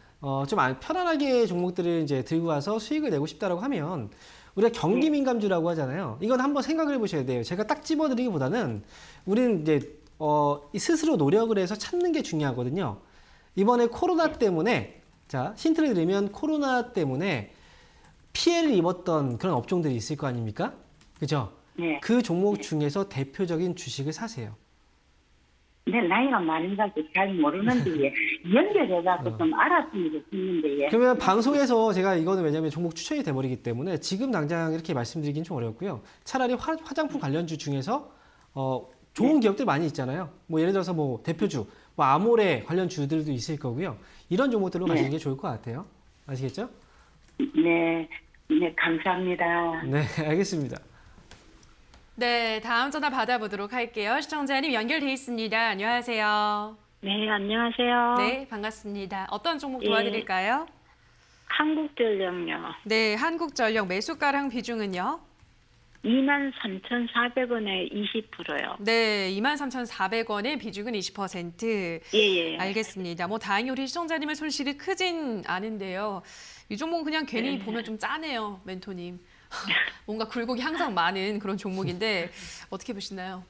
[SPEAKER 2] 좀 편안하게 종목들을 이제 들고 와서 수익을 내고 싶다라고 하면 우리가 경기 민감주라고 하잖아요. 이건 한번 생각을 해보셔야 돼요. 제가 딱 집어드리기보다는 우리는 이제 스스로 노력을 해서 찾는 게 중요하거든요. 이번에 코로나 때문에 자 힌트를 드리면 코로나 때문에 피해를 입었던 그런 업종들이 있을 거 아닙니까? 그죠?
[SPEAKER 4] 네.
[SPEAKER 2] 그 종목 중에서 대표적인 주식을 사세요.
[SPEAKER 4] 내 나이가 많은가도 잘 모르는데 연결해가지고 좀 알았으면 좋겠는데.
[SPEAKER 2] 그러면 방송에서 제가 이거는 왜냐하면 종목 추천이 돼버리기 때문에 지금 당장 이렇게 말씀드리긴 좀 어렵고요. 차라리 화장품 관련주 중에서 좋은 기업들 많이 있잖아요. 뭐 예를 들어서 뭐 대표주, 뭐 아모레 관련 주들도 있을 거고요. 이런 종목들로 가시는 게 좋을 것 같아요. 아시겠죠?
[SPEAKER 4] 네, 감사합니다.
[SPEAKER 2] 네, 알겠습니다.
[SPEAKER 1] 네, 다음 전화 받아보도록 할게요. 시청자님 연결돼 있습니다. 안녕하세요.
[SPEAKER 8] 네, 안녕하세요.
[SPEAKER 1] 네, 반갑습니다. 어떤 종목
[SPEAKER 8] 예.
[SPEAKER 1] 도와드릴까요?
[SPEAKER 8] 한국전력요.
[SPEAKER 1] 네, 한국전력 매수가랑 비중은요?
[SPEAKER 8] 23,400원에 20%요.
[SPEAKER 1] 네, 23,400원에 비중은 20%.
[SPEAKER 8] 예.
[SPEAKER 1] 알겠습니다. 뭐 다행히 우리 시청자님의 손실이 크진 않은데요. 이 종목은 그냥 괜히 보면 좀 짜네요, 멘토님. 뭔가 굴곡이 항상 많은 그런 종목인데 어떻게 보시나요?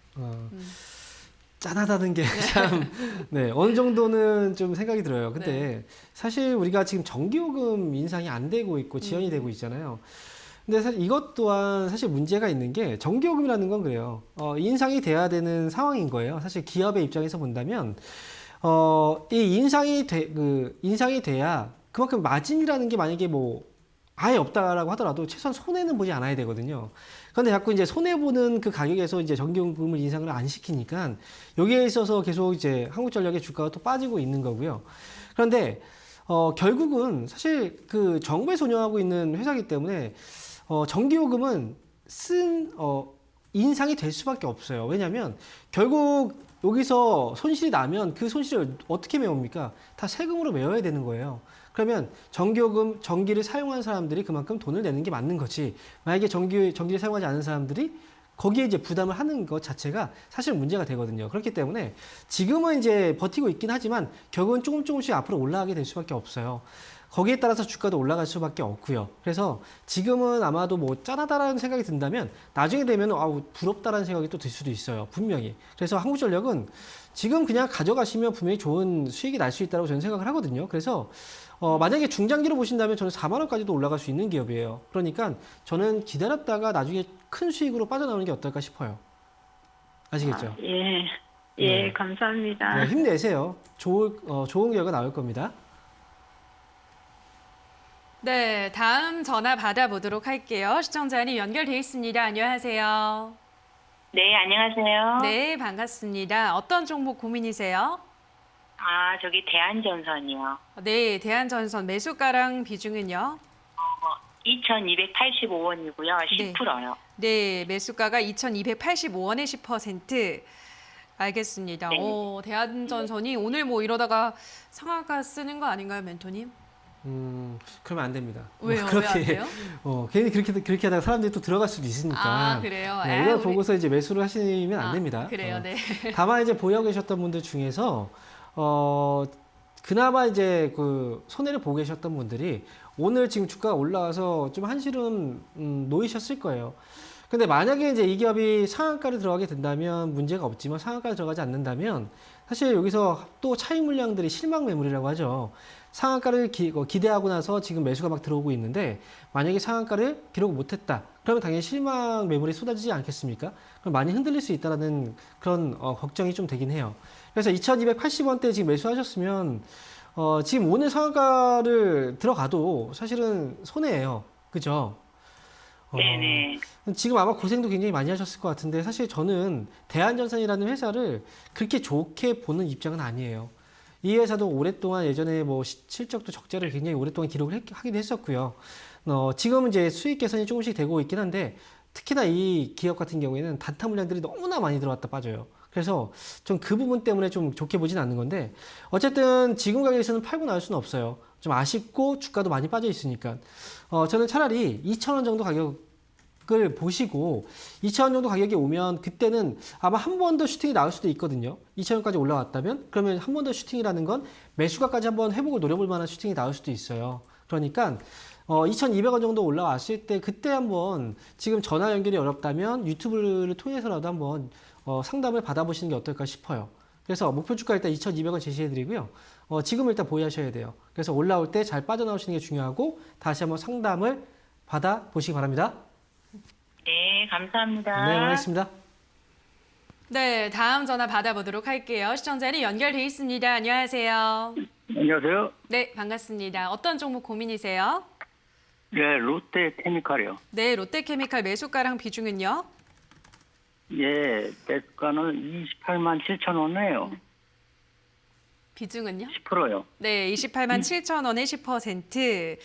[SPEAKER 2] 짠하다는 게 참, 네, 어느 정도는 좀 생각이 들어요. 근데 사실 우리가 지금 전기요금 인상이 안 되고 있고 지연이 되고 있잖아요. 근데 사실 이것 또한 사실 문제가 있는 게 전기요금이라는 건 그래요. 인상이 돼야 되는 상황인 거예요. 사실 기업의 입장에서 본다면 이 인상이 돼야 그만큼 마진이라는 게 만약에 뭐 아예 없다라고 하더라도 최소한 손해는 보지 않아야 되거든요. 그런데 자꾸 이제 손해보는 그 가격에서 이제 전기요금을 인상을 안 시키니까 여기에 있어서 계속 이제 한국전력의 주가가 또 빠지고 있는 거고요. 그런데 결국은 사실 그 정부에서 운영하고 있는 회사이기 때문에 전기요금은 인상이 될 수밖에 없어요. 왜냐하면 결국 여기서 손실이 나면 그 손실을 어떻게 메웁니까? 다 세금으로 메워야 되는 거예요. 그러면 전기를 사용한 사람들이 그만큼 돈을 내는 게 맞는 거지. 만약에 전기를 사용하지 않은 사람들이 거기에 이제 부담을 하는 것 자체가 사실 문제가 되거든요. 그렇기 때문에 지금은 이제 버티고 있긴 하지만 결국은 조금씩 앞으로 올라가게 될 수밖에 없어요. 거기에 따라서 주가도 올라갈 수밖에 없고요. 그래서 지금은 아마도 뭐 짠하다라는 생각이 든다면 나중에 되면 아우 부럽다라는 생각이 또 들 수도 있어요. 분명히. 그래서 한국전력은 지금 그냥 가져가시면 분명히 좋은 수익이 날 수 있다고 저는 생각을 하거든요. 그래서 만약에 중장기로 보신다면 저는 4만 원까지도 올라갈 수 있는 기업이에요. 그러니까 저는 기다렸다가 나중에 큰 수익으로 빠져나오는 게 어떨까 싶어요. 아시겠죠?
[SPEAKER 8] 예.
[SPEAKER 2] 네.
[SPEAKER 8] 감사합니다.
[SPEAKER 2] 네, 힘내세요. 좋은 결과 나올 겁니다.
[SPEAKER 1] 네, 다음 전화 받아보도록 할게요. 시청자님 연결돼 있습니다. 안녕하세요.
[SPEAKER 4] 네, 안녕하세요.
[SPEAKER 1] 네, 반갑습니다. 어떤 종목 고민이세요?
[SPEAKER 4] 아, 저기 대한전선이요.
[SPEAKER 1] 네, 대한전선 매수가랑 비중은요?
[SPEAKER 4] 2,285원이고요.
[SPEAKER 1] 네.
[SPEAKER 4] 10%요.
[SPEAKER 1] 네, 매수가가 2,285원에 10%. 알겠습니다.
[SPEAKER 4] 네.
[SPEAKER 1] 대한전선이 오늘 뭐 이러다가 상한가 쓰는 거 아닌가요, 멘토님?
[SPEAKER 2] 그러면 안 됩니다.
[SPEAKER 1] 왜요? 왜 안 돼요?
[SPEAKER 2] 괜히 그렇게 하다가 사람들이 또 들어갈 수도 있으니까.
[SPEAKER 1] 아, 그래요?
[SPEAKER 2] 네, 이걸 보고서 이제 매수를 하시면 안 됩니다.
[SPEAKER 1] 그래요, 네.
[SPEAKER 2] 다만 이제 보유하고 계셨던 분들 중에서 그나마 이제 그 손해를 보고 계셨던 분들이 오늘 지금 주가가 올라와서 좀 한시름 놓이셨을 거예요. 근데 만약에 이제 이 기업이 상한가를 들어가게 된다면 문제가 없지만 상한가를 들어가지 않는다면 사실 여기서 또 차익 물량들이 실망 매물이라고 하죠. 상한가를 기대하고 나서 지금 매수가 막 들어오고 있는데 만약에 상한가를 기록 못했다. 그러면 당연히 실망 매물이 쏟아지지 않겠습니까? 그럼 많이 흔들릴 수 있다는 그런 걱정이 좀 되긴 해요. 그래서 2280원대 지금 매수하셨으면 지금 오늘 상한가를 들어가도 사실은 손해예요. 그죠?
[SPEAKER 4] 네네.
[SPEAKER 2] 지금 아마 고생도 굉장히 많이 하셨을 것 같은데 사실 저는 대한전선이라는 회사를 그렇게 좋게 보는 입장은 아니에요. 이 회사도 오랫동안 예전에 뭐 실적도 적자를 굉장히 오랫동안 기록을 하기도 했었고요. 지금은 이제 수익 개선이 조금씩 되고 있긴 한데 특히나 이 기업 같은 경우에는 단타 물량들이 너무나 많이 들어왔다 빠져요. 그래서 좀 그 부분 때문에 좀 좋게 보진 않는 건데 어쨌든 지금 가격에서는 팔고 나올 수는 없어요. 좀 아쉽고 주가도 많이 빠져 있으니까 저는 차라리 2,000원 정도 가격을 보시고 2,000원 정도 가격이 오면 그때는 아마 한 번 더 슈팅이 나올 수도 있거든요. 2,000원까지 올라왔다면 그러면 한 번 더 슈팅이라는 건 매수가까지 한번 회복을 노려볼 만한 슈팅이 나올 수도 있어요. 그러니까 2,200원 정도 올라왔을 때 그때 한번 지금 전화 연결이 어렵다면 유튜브를 통해서라도 한번 상담을 받아보시는 게 어떨까 싶어요. 그래서 목표 주가 일단 2,200원 제시해드리고요. 지금 일단 보유하셔야 돼요. 그래서 올라올 때 잘 빠져나오시는 게 중요하고 다시 한번 상담을 받아보시기 바랍니다.
[SPEAKER 4] 네, 감사합니다.
[SPEAKER 2] 네, 고맙습니다.
[SPEAKER 1] 네, 다음 전화 받아보도록 할게요. 시청자님 연결돼 있습니다. 안녕하세요.
[SPEAKER 3] 안녕하세요.
[SPEAKER 1] 네, 반갑습니다. 어떤 종목 고민이세요?
[SPEAKER 3] 예, 롯데케미칼이요.
[SPEAKER 1] 네, 롯데케미칼 매수가랑 비중은요?
[SPEAKER 3] 예, 매수가는 28만 7천 원이에요.
[SPEAKER 1] 비중은요?
[SPEAKER 3] 10%요.
[SPEAKER 1] 네, 28만 7천 원에 10%.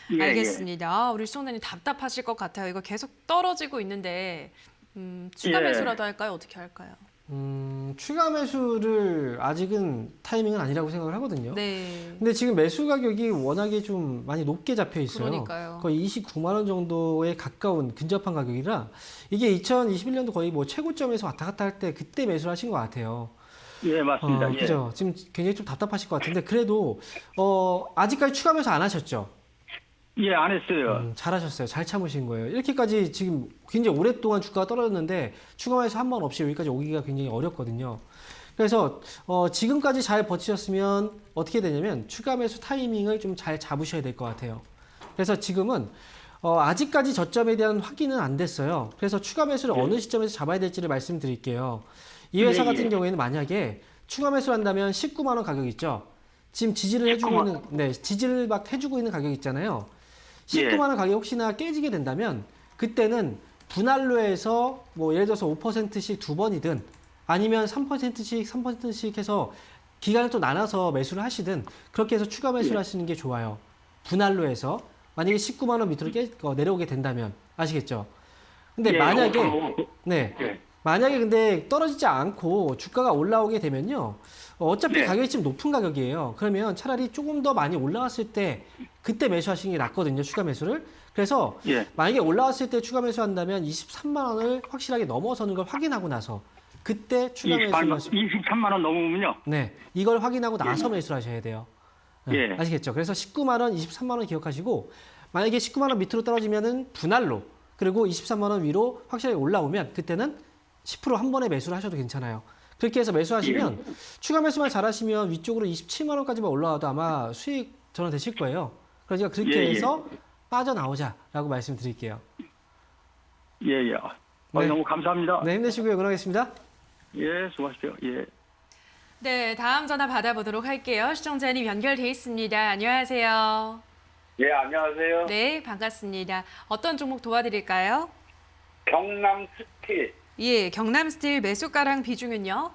[SPEAKER 3] 예,
[SPEAKER 1] 알겠습니다. 우리 시청자님 답답하실 것 같아요. 이거 계속 떨어지고 있는데 추가
[SPEAKER 3] 예.
[SPEAKER 1] 매수라도 할까요? 어떻게 할까요?
[SPEAKER 2] 추가 매수를 아직은 타이밍은 아니라고 생각을 하거든요.
[SPEAKER 1] 네.
[SPEAKER 2] 근데 지금 매수 가격이 워낙에 좀 많이 높게 잡혀 있어요.
[SPEAKER 1] 그러니까요.
[SPEAKER 2] 거의 29만 원 정도에 가까운 근접한 가격이라 이게 2021년도 거의 뭐 최고점에서 왔다 갔다 할 때 그때 매수를 하신 것 같아요.
[SPEAKER 3] 예, 맞습니다. 예.
[SPEAKER 2] 그죠? 지금 굉장히 좀 답답하실 것 같은데 그래도 아직까지 추가 매수 안 하셨죠?
[SPEAKER 3] 예, 안 했어요.
[SPEAKER 2] 잘하셨어요. 잘 참으신 거예요. 이렇게까지 지금 굉장히 오랫동안 주가가 떨어졌는데 추가 매수 한 번 없이 여기까지 오기가 굉장히 어렵거든요. 그래서 지금까지 잘 버티셨으면 어떻게 되냐면 추가 매수 타이밍을 좀 잘 잡으셔야 될 것 같아요. 그래서 지금은 아직까지 저점에 대한 확인은 안 됐어요. 그래서 추가 매수를 어느 시점에서 잡아야 될지를 말씀드릴게요. 이 회사 같은 경우에는 만약에 추가 매수를 한다면 19만 원 가격 있죠. 지금 지지를 해주고 있는, 네, 지지를 막 해주고 있는 가격 있잖아요. 19만 원 가격이 혹시나 깨지게 된다면 그때는 분할로 해서 뭐 예를 들어서 5%씩 두 번이든 아니면 3%씩 해서 기간을 또 나눠서 매수를 하시든 그렇게 해서 추가 매수를 하시는 게 좋아요. 분할로 해서 만약에 19만 원 밑으로 내려오게 된다면 아시겠죠? 근데
[SPEAKER 3] 예,
[SPEAKER 2] 만약에
[SPEAKER 3] 예.
[SPEAKER 2] 만약에 근데 떨어지지 않고 주가가 올라오게 되면요. 어차피
[SPEAKER 3] 네.
[SPEAKER 2] 가격이 지금 높은 가격이에요. 그러면 차라리 조금 더 많이 올라왔을 때 그때 매수하시는 게 낫거든요. 추가 매수를. 그래서
[SPEAKER 3] 예.
[SPEAKER 2] 만약에 올라왔을 때 추가 매수한다면 23만 원을 확실하게 넘어서는 걸 확인하고 나서 그때 추가 매수를 하시면
[SPEAKER 3] 23만 원 넘으면요.
[SPEAKER 2] 네, 이걸 확인하고 나서 매수를 하셔야 돼요.
[SPEAKER 3] 예.
[SPEAKER 2] 아시겠죠? 그래서 19만 원, 23만 원 기억하시고 만약에 19만 원 밑으로 떨어지면은 분할로 그리고 23만 원 위로 확실하게 올라오면 그때는 10% 한 번에 매수를 하셔도 괜찮아요. 그렇게 해서 매수하시면 추가 매수만 잘하시면 위쪽으로 27만 원까지만 올라와도 아마 수익 전환되실 거예요. 그러니까 그렇게
[SPEAKER 3] 예, 예.
[SPEAKER 2] 해서 빠져나오자라고 말씀드릴게요.
[SPEAKER 3] 예, 예.
[SPEAKER 2] 네.
[SPEAKER 3] 너무 감사합니다.
[SPEAKER 2] 네, 힘내시고요. 응원하겠습니다.
[SPEAKER 3] 예, 수고하십시오. 예.
[SPEAKER 1] 네, 다음 전화 받아보도록 할게요. 시청자님 연결돼 있습니다. 안녕하세요.
[SPEAKER 5] 예, 안녕하세요.
[SPEAKER 1] 네, 반갑습니다. 어떤 종목 도와드릴까요?
[SPEAKER 5] 경남 스틸
[SPEAKER 1] 예, 경남스틸 매수가랑 비중은요?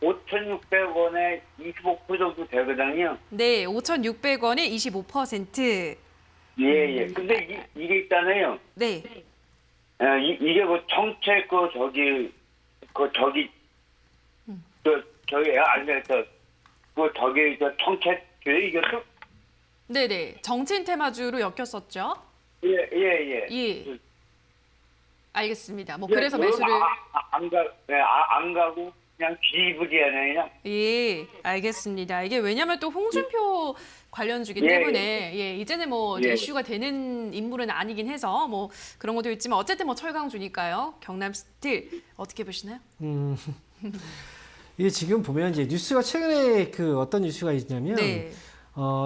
[SPEAKER 5] 5,600원에 25% 정도 되거든요.
[SPEAKER 1] 네, 5,600원에 25%.
[SPEAKER 5] 예. 근데 이게 있잖아요.
[SPEAKER 1] 네,
[SPEAKER 5] 이게 뭐 정책 저기 정책 이게 또
[SPEAKER 1] 네네. 정친 테마주로 엮였었죠?
[SPEAKER 5] 예.
[SPEAKER 1] 예. 알겠습니다. 뭐
[SPEAKER 5] 예,
[SPEAKER 1] 그래서 매수를
[SPEAKER 5] 안 가고 그냥 지지부진하네 그냥.
[SPEAKER 1] 예, 알겠습니다. 이게 왜냐면 또 홍준표 관련주기
[SPEAKER 5] 예,
[SPEAKER 1] 때문에 예, 이제는 뭐
[SPEAKER 5] 예.
[SPEAKER 1] 이슈가 되는 인물은 아니긴 해서 뭐 그런 것도 있지만 어쨌든 뭐 철강주니까요. 경남 스틸 어떻게 보시나요?
[SPEAKER 2] 이게 지금 보면 이제 뉴스가 최근에 그 어떤 뉴스가 있냐면
[SPEAKER 1] 네.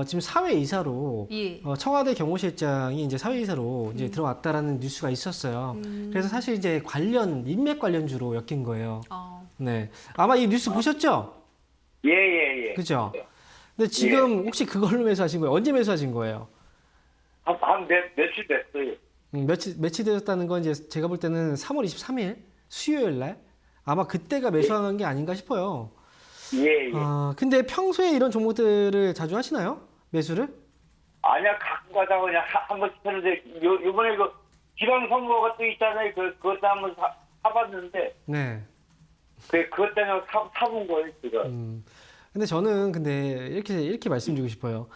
[SPEAKER 2] 지금 사회이사로
[SPEAKER 1] 예.
[SPEAKER 2] 청와대 경호실장이 이제 사회이사로 이제 들어왔다라는 뉴스가 있었어요. 그래서 사실 이제 인맥 관련주로 엮인 거예요. 네, 아마 이 뉴스 보셨죠?
[SPEAKER 5] 예.
[SPEAKER 2] 그죠? 근데 지금 혹시 그걸로 매수하신 거예요? 언제 매수하신 거예요?
[SPEAKER 5] 한 며칠 됐어요.
[SPEAKER 2] 며칠 되었다는 건 이제 제가 볼 때는 3월 23일 수요일 날 아마 그때가 매수하는 게 아닌가 싶어요.
[SPEAKER 5] 예.
[SPEAKER 2] 근데 평소에 이런 종목들을 자주 하시나요? 매수를?
[SPEAKER 5] 아니야, 갖고 가자고 그냥 한 번씩 했는데 요번에 그 지방선거가 또 있잖아요. 그것도 한번 사봤는데
[SPEAKER 2] 네.
[SPEAKER 5] 그것 때문에 사본 거예요, 지금.
[SPEAKER 2] 근데 저는 이렇게 말씀드리고 싶어요.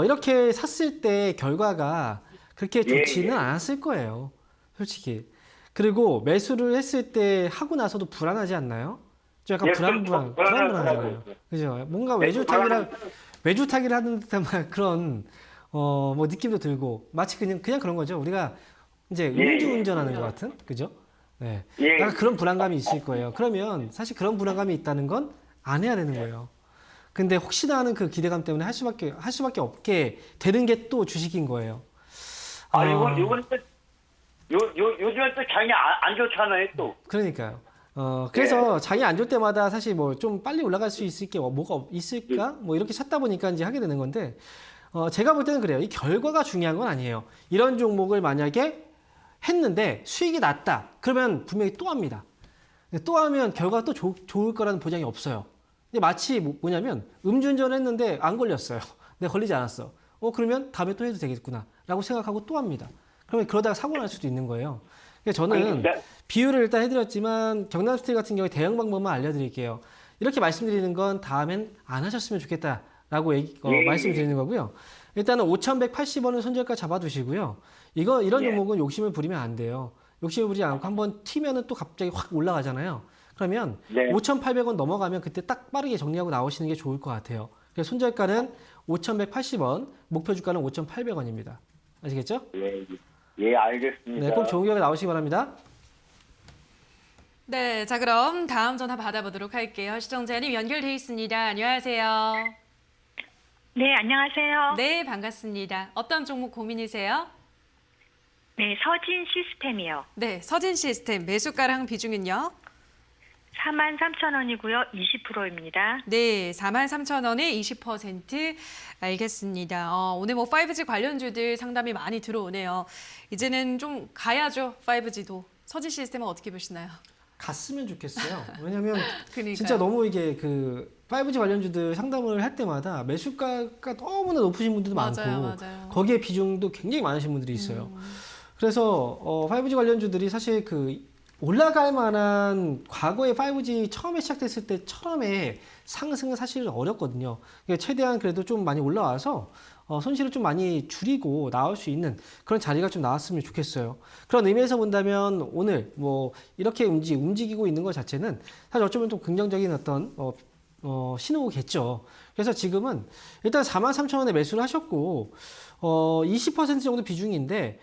[SPEAKER 2] 이렇게 샀을 때 결과가 그렇게 좋지는 않았을 거예요. 솔직히. 그리고 매수를 했을 때 하고 나서도 불안하지 않나요? 좀 약간 불안하잖아요. 그죠? 뭔가 외주타기를 하는 듯한 그런 뭐 느낌도 들고 마치 그냥 그런 거죠. 우리가 이제 음주운전하는 것 같은, 그죠? 네. 약간 그런 불안감이 있을 거예요. 그러면 사실 그런 불안감이 있다는 건 안 해야 되는 거예요. 근데 혹시나 하는 그 기대감 때문에 할 수밖에 없게 되는 게 또 주식인 거예요.
[SPEAKER 5] 요번에 또 요즘에 또 장이 안 좋잖아요, 또.
[SPEAKER 2] 그러니까요. 그래서 장이 안 좋을 때마다 사실 뭐 좀 빨리 올라갈 수 있을 게 뭐가 있을까? 뭐 이렇게 찾다 보니까 이제 하게 되는 건데, 제가 볼 때는 그래요. 이 결과가 중요한 건 아니에요. 이런 종목을 만약에 했는데 수익이 났다. 그러면 분명히 또 합니다. 근데 또 하면 결과가 또 좋을 거라는 보장이 없어요. 근데 마치 뭐냐면 음주운전을 했는데 안 걸렸어요. 내가 걸리지 않았어. 그러면 다음에 또 해도 되겠구나. 라고 생각하고 또 합니다. 그러면 그러다가 사고 날 수도 있는 거예요. 저는 비율을 일단 해드렸지만 경남스틸 같은 경우에 대응 방법만 알려드릴게요. 이렇게 말씀드리는 건 다음엔 안 하셨으면 좋겠다라고 말씀드리는 거고요. 일단은 5,180원을 손절가 잡아두시고요. 이런 종목은 욕심을 부리면 안 돼요. 욕심을 부리지 않고 한번 튀면은 또 갑자기 확 올라가잖아요. 그러면 5,800원 넘어가면 그때 딱 빠르게 정리하고 나오시는 게 좋을 것 같아요. 그래서 손절가는 5,180원, 목표 주가는 5,800원입니다. 아시겠죠?
[SPEAKER 5] 예, 알겠습니다.
[SPEAKER 2] 네, 꼭 좋은 기회가 나오시기 바랍니다.
[SPEAKER 1] 네, 자 그럼 다음 전화 받아보도록 할게요. 시청자님 연결돼 있습니다. 안녕하세요.
[SPEAKER 8] 네, 안녕하세요.
[SPEAKER 1] 네, 반갑습니다. 어떤 종목 고민이세요?
[SPEAKER 8] 네, 서진 시스템이요.
[SPEAKER 1] 네, 서진 시스템 매수가랑 비중은요?
[SPEAKER 8] 43,000원이고요. 20%입니다.
[SPEAKER 1] 네, 43,000원에 20%. 알겠습니다. 오늘 뭐 5G 관련주들 상담이 많이 들어오네요. 이제는 좀 가야죠, 5G도. 서진 시스템은 어떻게 보시나요?
[SPEAKER 2] 갔으면 좋겠어요. 왜냐면
[SPEAKER 1] 그러니까요.
[SPEAKER 2] 진짜 너무 이게 그 5G 관련주들 상담을 할 때마다 매수가가 너무나 높으신 분들도 많고 거기에 비중도 굉장히 많으신 분들이 있어요. 그래서 5G 관련주들이 사실 그 올라갈 만한 과거에 5G 처음에 시작됐을 때처럼의 상승은 사실은 어렵거든요. 그러니까 최대한 그래도 좀 많이 올라와서 손실을 좀 많이 줄이고 나올 수 있는 그런 자리가 좀 나왔으면 좋겠어요. 그런 의미에서 본다면 오늘 뭐 이렇게 움직이고 있는 것 자체는 사실 어쩌면 좀 긍정적인 어떤 신호겠죠. 그래서 지금은 일단 43,000원에 매수를 하셨고 20% 정도 비중인데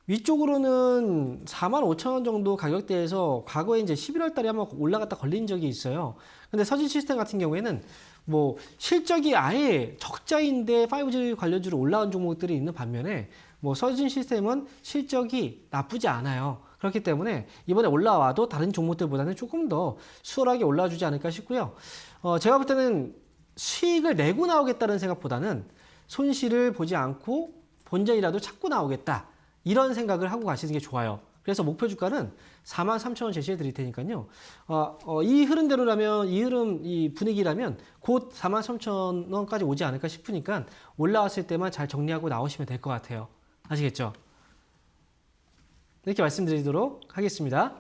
[SPEAKER 2] 위쪽으로는 45,000원 정도 가격대에서 과거에 이제 11월 달에 한번 올라갔다 걸린 적이 있어요. 근데 서진 시스템 같은 경우에는 뭐 실적이 아예 적자인데 5G 관련주로 올라온 종목들이 있는 반면에 뭐 서진 시스템은 실적이 나쁘지 않아요. 그렇기 때문에 이번에 올라와도 다른 종목들보다는 조금 더 수월하게 올라와 주지 않을까 싶고요. 제가 볼 때는 수익을 내고 나오겠다는 생각보다는 손실을 보지 않고 본전이라도 찾고 나오겠다. 이런 생각을 하고 가시는 게 좋아요. 그래서 목표 주가는 43,000원 제시해 드릴 테니까요. 이 흐름대로라면, 이 분위기라면 곧 43,000원까지 오지 않을까 싶으니까 올라왔을 때만 잘 정리하고 나오시면 될 것 같아요. 아시겠죠? 이렇게 말씀드리도록 하겠습니다.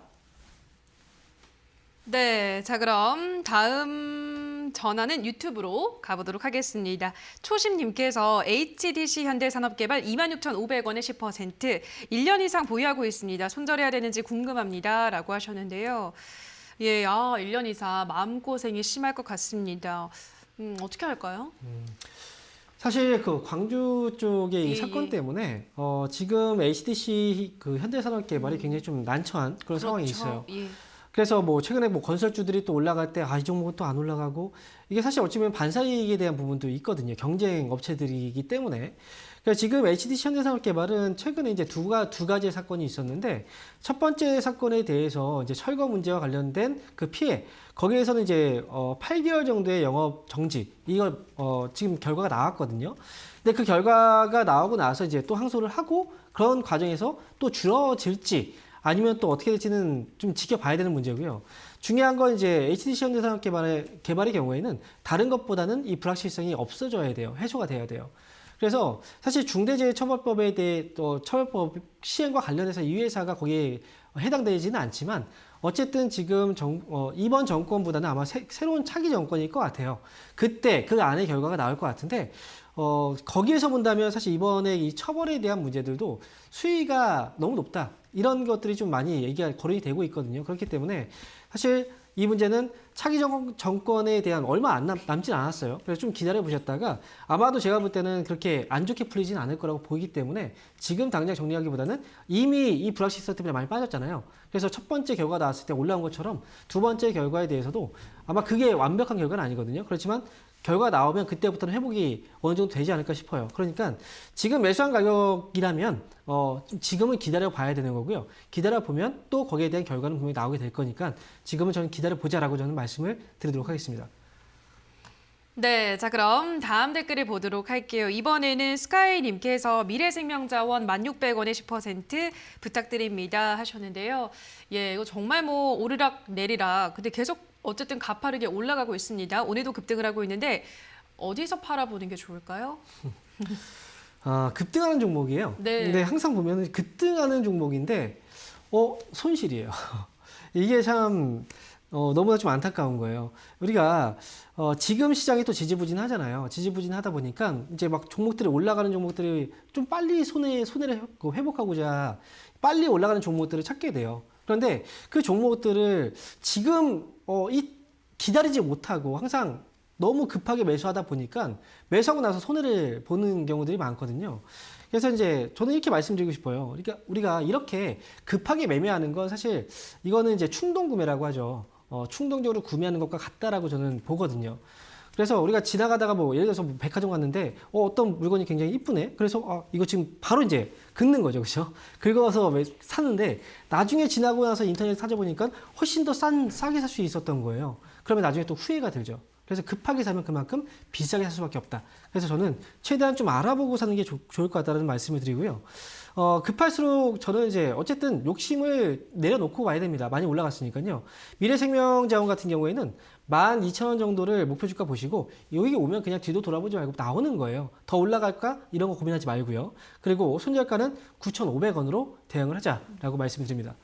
[SPEAKER 1] 네, 자 그럼 다음 전화는 유튜브로 가보도록 하겠습니다. 초심님께서 HDC 현대산업개발 26,500원에 10%, 1년 이상 보유하고 있습니다. 손절해야 되는지 궁금합니다. 라고 하셨는데요. 예, 1년 이상 마음고생이 심할 것 같습니다. 어떻게 할까요?
[SPEAKER 2] 사실 그 광주 쪽의 이
[SPEAKER 1] 예,
[SPEAKER 2] 사건
[SPEAKER 1] 예.
[SPEAKER 2] 때문에 지금 HDC 그 현대산업개발이 굉장히 좀 난처한 그런 상황이 있어요.
[SPEAKER 1] 예.
[SPEAKER 2] 그래서 뭐 최근에 뭐 건설주들이 또 올라갈 때 이 종목은 또 안 올라가고 이게 사실 어찌보면 반사이익에 대한 부분도 있거든요. 경쟁 업체들이기 때문에. 그래서 지금 HDC 현대산업개발은 최근에 이제 두 가지의 사건이 있었는데 첫 번째 사건에 대해서 이제 철거 문제와 관련된 그 피해 거기에서는 이제 8개월 정도의 영업 정지 이거 지금 결과가 나왔거든요. 근데 그 결과가 나오고 나서 이제 또 항소를 하고 그런 과정에서 또 줄어질지 아니면 또 어떻게 될지는 좀 지켜봐야 되는 문제고요. 중요한 건 이제 HDC 현대산업개발의 경우에는 다른 것보다는 이 불확실성이 없어져야 돼요. 해소가 돼야 돼요. 그래서 사실 중대재해처벌법에 대해 또 처벌법 시행과 관련해서 이 회사가 거기에 해당되지는 않지만 어쨌든 지금 이번 정권보다는 아마 새로운 차기 정권일 것 같아요. 그때 그 안에 결과가 나올 것 같은데 거기에서 본다면 사실 이번에 이 처벌에 대한 문제들도 수위가 너무 높다. 이런 것들이 좀 많이 거론이 되고 있거든요. 그렇기 때문에 사실 이 문제는 차기 정권에 대한 얼마 남진 않았어요. 그래서 좀 기다려 보셨다가 아마도 제가 볼 때는 그렇게 안 좋게 풀리진 않을 거라고 보이기 때문에 지금 당장 정리하기보다는 이미 이 불확실성 때문에 많이 빠졌잖아요. 그래서 첫 번째 결과 나왔을 때 올라온 것처럼 두 번째 결과에 대해서도 아마 그게 완벽한 결과는 아니거든요. 그렇지만 결과 나오면 그때부터는 회복이 어느 정도 되지 않을까 싶어요. 그러니까 지금 매수한 가격이라면 지금은 기다려 봐야 되는 거고요. 기다려 보면 또 거기에 대한 결과는 분명히 나오게 될 거니까 지금은 저는 기다려 보자라고 저는 말씀을 드리도록 하겠습니다.
[SPEAKER 1] 네, 자 그럼 다음 댓글을 보도록 할게요. 이번에는 스카이님께서 미래생명자원 1,600원에 10% 부탁드립니다 하셨는데요. 예, 이거 정말 뭐 오르락 내리락. 근데 계속 어쨌든 가파르게 올라가고 있습니다. 오늘도 급등을 하고 있는데 어디서 팔아보는 게 좋을까요?
[SPEAKER 2] 급등하는 종목이에요.
[SPEAKER 1] 네.
[SPEAKER 2] 근데 항상 보면 급등하는 종목인데 손실이에요. 이게 참 너무나 좀 안타까운 거예요. 우리가 지금 시장이 또 지지부진하잖아요. 지지부진하다 보니까 이제 막 종목들이 올라가는 종목들이 좀 빨리 손해를 회복하고자 빨리 올라가는 종목들을 찾게 돼요. 그런데 그 종목들을 지금 기다리지 못하고 항상 너무 급하게 매수하다 보니까 매수하고 나서 손해를 보는 경우들이 많거든요. 그래서 이제 저는 이렇게 말씀드리고 싶어요. 그러니까 우리가 이렇게 급하게 매매하는 건 사실 이거는 이제 충동 구매라고 하죠. 충동적으로 구매하는 것과 같다라고 저는 보거든요. 그래서 우리가 지나가다가 뭐 예를 들어서 뭐 백화점 갔는데 어떤 물건이 굉장히 이쁘네. 그래서 이거 지금 바로 이제 긁는 거죠, 그렇죠? 긁어서 사는데 나중에 지나고 나서 인터넷 찾아보니까 훨씬 더 싸게 살 수 있었던 거예요. 그러면 나중에 또 후회가 들죠. 그래서 급하게 사면 그만큼 비싸게 살 수밖에 없다. 그래서 저는 최대한 좀 알아보고 사는 게 좋을 것 같다는 말씀을 드리고요. 급할수록 저는 이제 어쨌든 욕심을 내려놓고 와야 됩니다. 많이 올라갔으니까요. 미래생명자원 같은 경우에는 12,000원 정도를 목표 주가 보시고 여기 오면 그냥 뒤도 돌아보지 말고 나오는 거예요. 더 올라갈까? 이런 거 고민하지 말고요. 그리고 손절가는 9,500원으로 대응을 하자라고 말씀드립니다.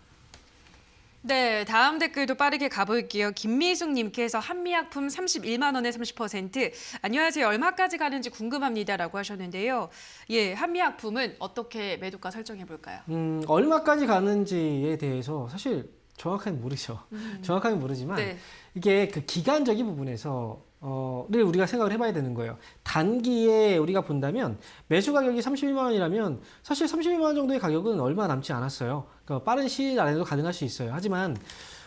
[SPEAKER 1] 네, 다음 댓글도 빠르게 가볼게요. 김미숙님께서 한미약품 31만 원에 30%. 안녕하세요. 얼마까지 가는지 궁금합니다라고 하셨는데요. 예, 한미약품은 어떻게 매도가 설정해 볼까요?
[SPEAKER 2] 얼마까지 가는지에 대해서 사실 정확하게 모르죠. 정확하게 모르지만
[SPEAKER 1] 네.
[SPEAKER 2] 이게 그 기간적인 부분에서 를 우리가 생각을 해봐야 되는 거예요. 단기에 우리가 본다면 매수 가격이 31만 원이라면 사실 31만 원 정도의 가격은 얼마 남지 않았어요. 그러니까 빠른 시일 안에도 가능할 수 있어요. 하지만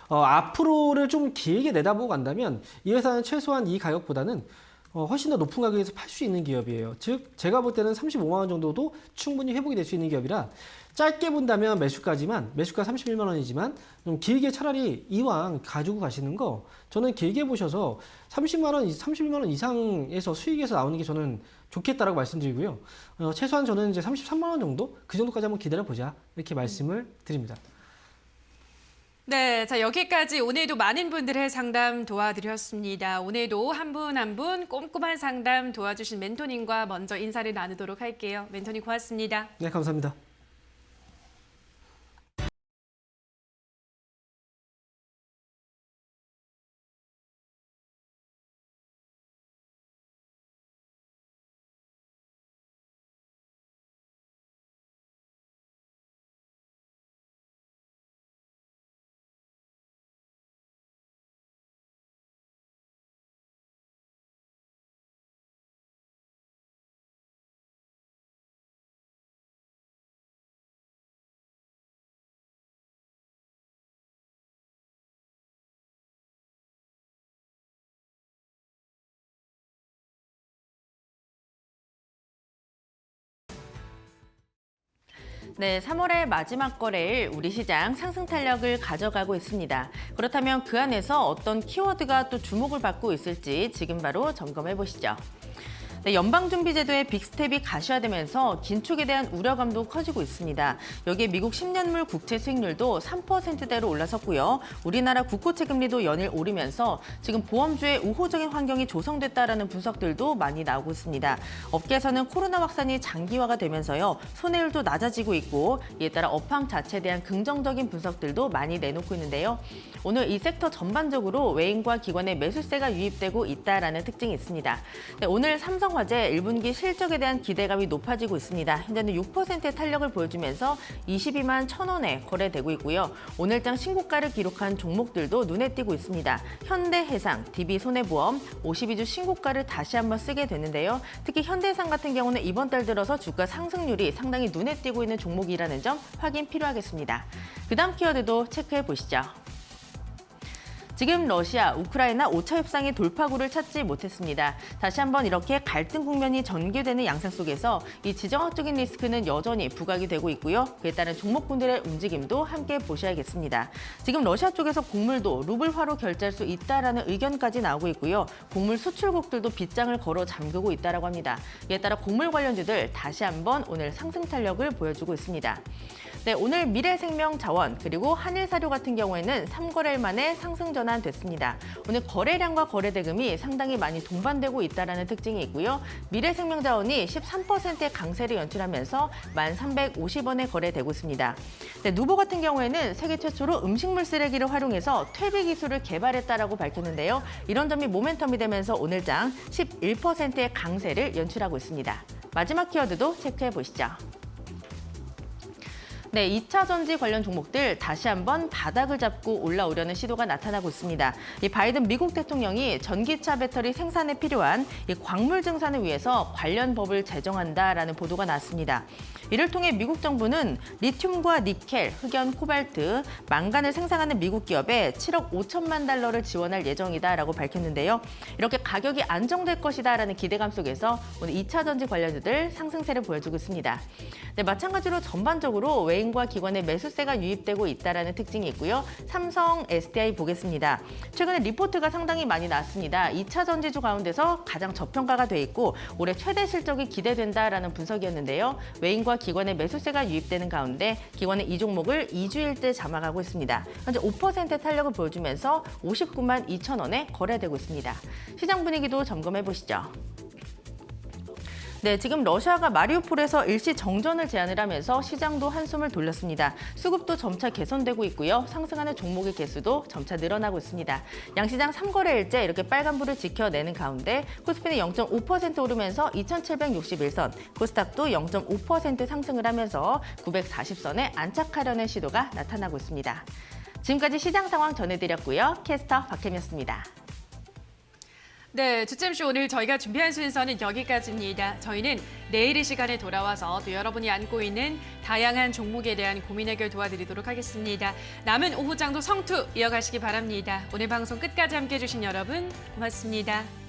[SPEAKER 2] 앞으로를 좀 길게 내다보고 간다면 이 회사는 최소한 이 가격보다는 훨씬 더 높은 가격에서 팔 수 있는 기업이에요. 즉 제가 볼 때는 35만 원 정도도 충분히 회복이 될 수 있는 기업이라 짧게 본다면 매수가 31만 원이지만 좀 길게 차라리 이왕 가지고 가시는 거 저는 길게 보셔서 31만 원 이상에서 수익에서 나오는 게 저는 좋겠다라고 말씀드리고요. 최소한 저는 이제 33만 원 정도 그 정도까지 한번 기다려 보자 이렇게 말씀을 드립니다.
[SPEAKER 1] 네, 자 여기까지 오늘도 많은 분들의 상담 도와드렸습니다. 오늘도 한 분 한 분 꼼꼼한 상담 도와주신 멘토님과 먼저 인사를 나누도록 할게요. 멘토님 고맙습니다.
[SPEAKER 2] 네, 감사합니다.
[SPEAKER 9] 네, 3월의 마지막 거래일 우리 시장 상승 탄력을 가져가고 있습니다. 그렇다면 그 안에서 어떤 키워드가 또 주목을 받고 있을지 지금 바로 점검해 보시죠. 네, 연방준비제도의 빅스텝이 가시화되면서 긴축에 대한 우려감도 커지고 있습니다. 여기에 미국 10년물 국채 수익률도 3%대로 올라섰고요. 우리나라 국고채 금리도 연일 오르면서 지금 보험주의 우호적인 환경이 조성됐다라는 분석들도 많이 나오고 있습니다. 업계에서는 코로나 확산이 장기화가 되면서요. 손해율도 낮아지고 있고 이에 따라 업황 자체에 대한 긍정적인 분석들도 많이 내놓고 있는데요. 오늘 이 섹터 전반적으로 외인과 기관의 매수세가 유입되고 있다라는 특징이 있습니다. 네, 오늘 삼성화재 1분기 실적에 대한 기대감이 높아지고 있습니다. 현재는 6%의 탄력을 보여주면서 22만 1,000원에 거래되고 있고요. 오늘장 신고가를 기록한 종목들도 눈에 띄고 있습니다. 현대해상, DB손해보험, 52주 신고가를 다시 한번 쓰게 됐는데요. 특히 현대해상 같은 경우는 이번 달 들어서 주가 상승률이 상당히 눈에 띄고 있는 종목이라는 점 확인 필요하겠습니다. 그 다음 키워드도 체크해 보시죠. 지금 러시아, 우크라이나 5차 협상이 돌파구를 찾지 못했습니다. 다시 한번 이렇게 갈등 국면이 전개되는 양상 속에서 이 지정학적인 리스크는 여전히 부각이 되고 있고요. 그에 따른 종목군들의 움직임도 함께 보셔야겠습니다. 지금 러시아 쪽에서 곡물도 루블화로 결제할 수 있다라는 의견까지 나오고 있고요. 곡물 수출국들도 빗장을 걸어 잠그고 있다라고 합니다. 이에 따라 곡물 관련주들 다시 한번 오늘 상승 탄력을 보여주고 있습니다. 네, 오늘 미래생명자원 그리고 한일사료 같은 경우에는 3거래일 만에 상승 전환됐습니다. 오늘 거래량과 거래대금이 상당히 많이 동반되고 있다는 특징이 있고요. 미래생명자원이 13%의 강세를 연출하면서 1,350원에 거래되고 있습니다. 네, 누보 같은 경우에는 세계 최초로 음식물 쓰레기를 활용해서 퇴비 기술을 개발했다라고 밝혔는데요. 이런 점이 모멘텀이 되면서 오늘장 11%의 강세를 연출하고 있습니다. 마지막 키워드도 체크해 보시죠. 네, 2차 전지 관련 종목들 다시 한번 바닥을 잡고 올라오려는 시도가 나타나고 있습니다. 이 바이든 미국 대통령이 전기차 배터리 생산에 필요한 이 광물 증산을 위해서 관련 법을 제정한다라는 보도가 나왔습니다. 이를 통해 미국 정부는 리튬과 니켈, 흑연, 코발트, 망간을 생산하는 미국 기업에 7억 5천만 달러를 지원할 예정이다라고 밝혔는데요. 이렇게 가격이 안정될 것이다라는 기대감 속에서 오늘 2차 전지 관련주들 상승세를 보여주고 있습니다. 네, 마찬가지로 전반적으로 외인과 기관의 매수세가 유입되고 있다라는 특징이 있고요. 삼성, SDI 보겠습니다. 최근에 리포트가 상당히 많이 나왔습니다. 2차 전지주 가운데서 가장 저평가가 돼 있고 올해 최대 실적이 기대된다라는 분석이었는데요. 외인과 기관의 매수세가 유입되는 가운데 기관은 이 종목을 2주일째 잠아가고 있습니다. 현재 5%의 탄력을 보여주면서 59만 2,000원에 거래되고 있습니다. 시장 분위기도 점검해 보시죠. 네, 지금 러시아가 마리우폴에서 일시 정전을 제안을 하면서 시장도 한숨을 돌렸습니다. 수급도 점차 개선되고 있고요. 상승하는 종목의 개수도 점차 늘어나고 있습니다. 양시장 3거래일째 이렇게 빨간불을 지켜내는 가운데 코스피는 0.5% 오르면서 2,761선, 코스닥도 0.5% 상승을 하면서 940선에 안착하려는 시도가 나타나고 있습니다. 지금까지 시장 상황 전해드렸고요. 캐스터 박혜미였습니다.
[SPEAKER 1] 네, 주챔쇼 오늘 저희가 준비한 순서는 여기까지입니다. 저희는 내일 이 시간에 돌아와서 또 여러분이 안고 있는 다양한 종목에 대한 고민 해결 도와드리도록 하겠습니다. 남은 오후장도 성투 이어가시기 바랍니다. 오늘 방송 끝까지 함께해 주신 여러분 고맙습니다.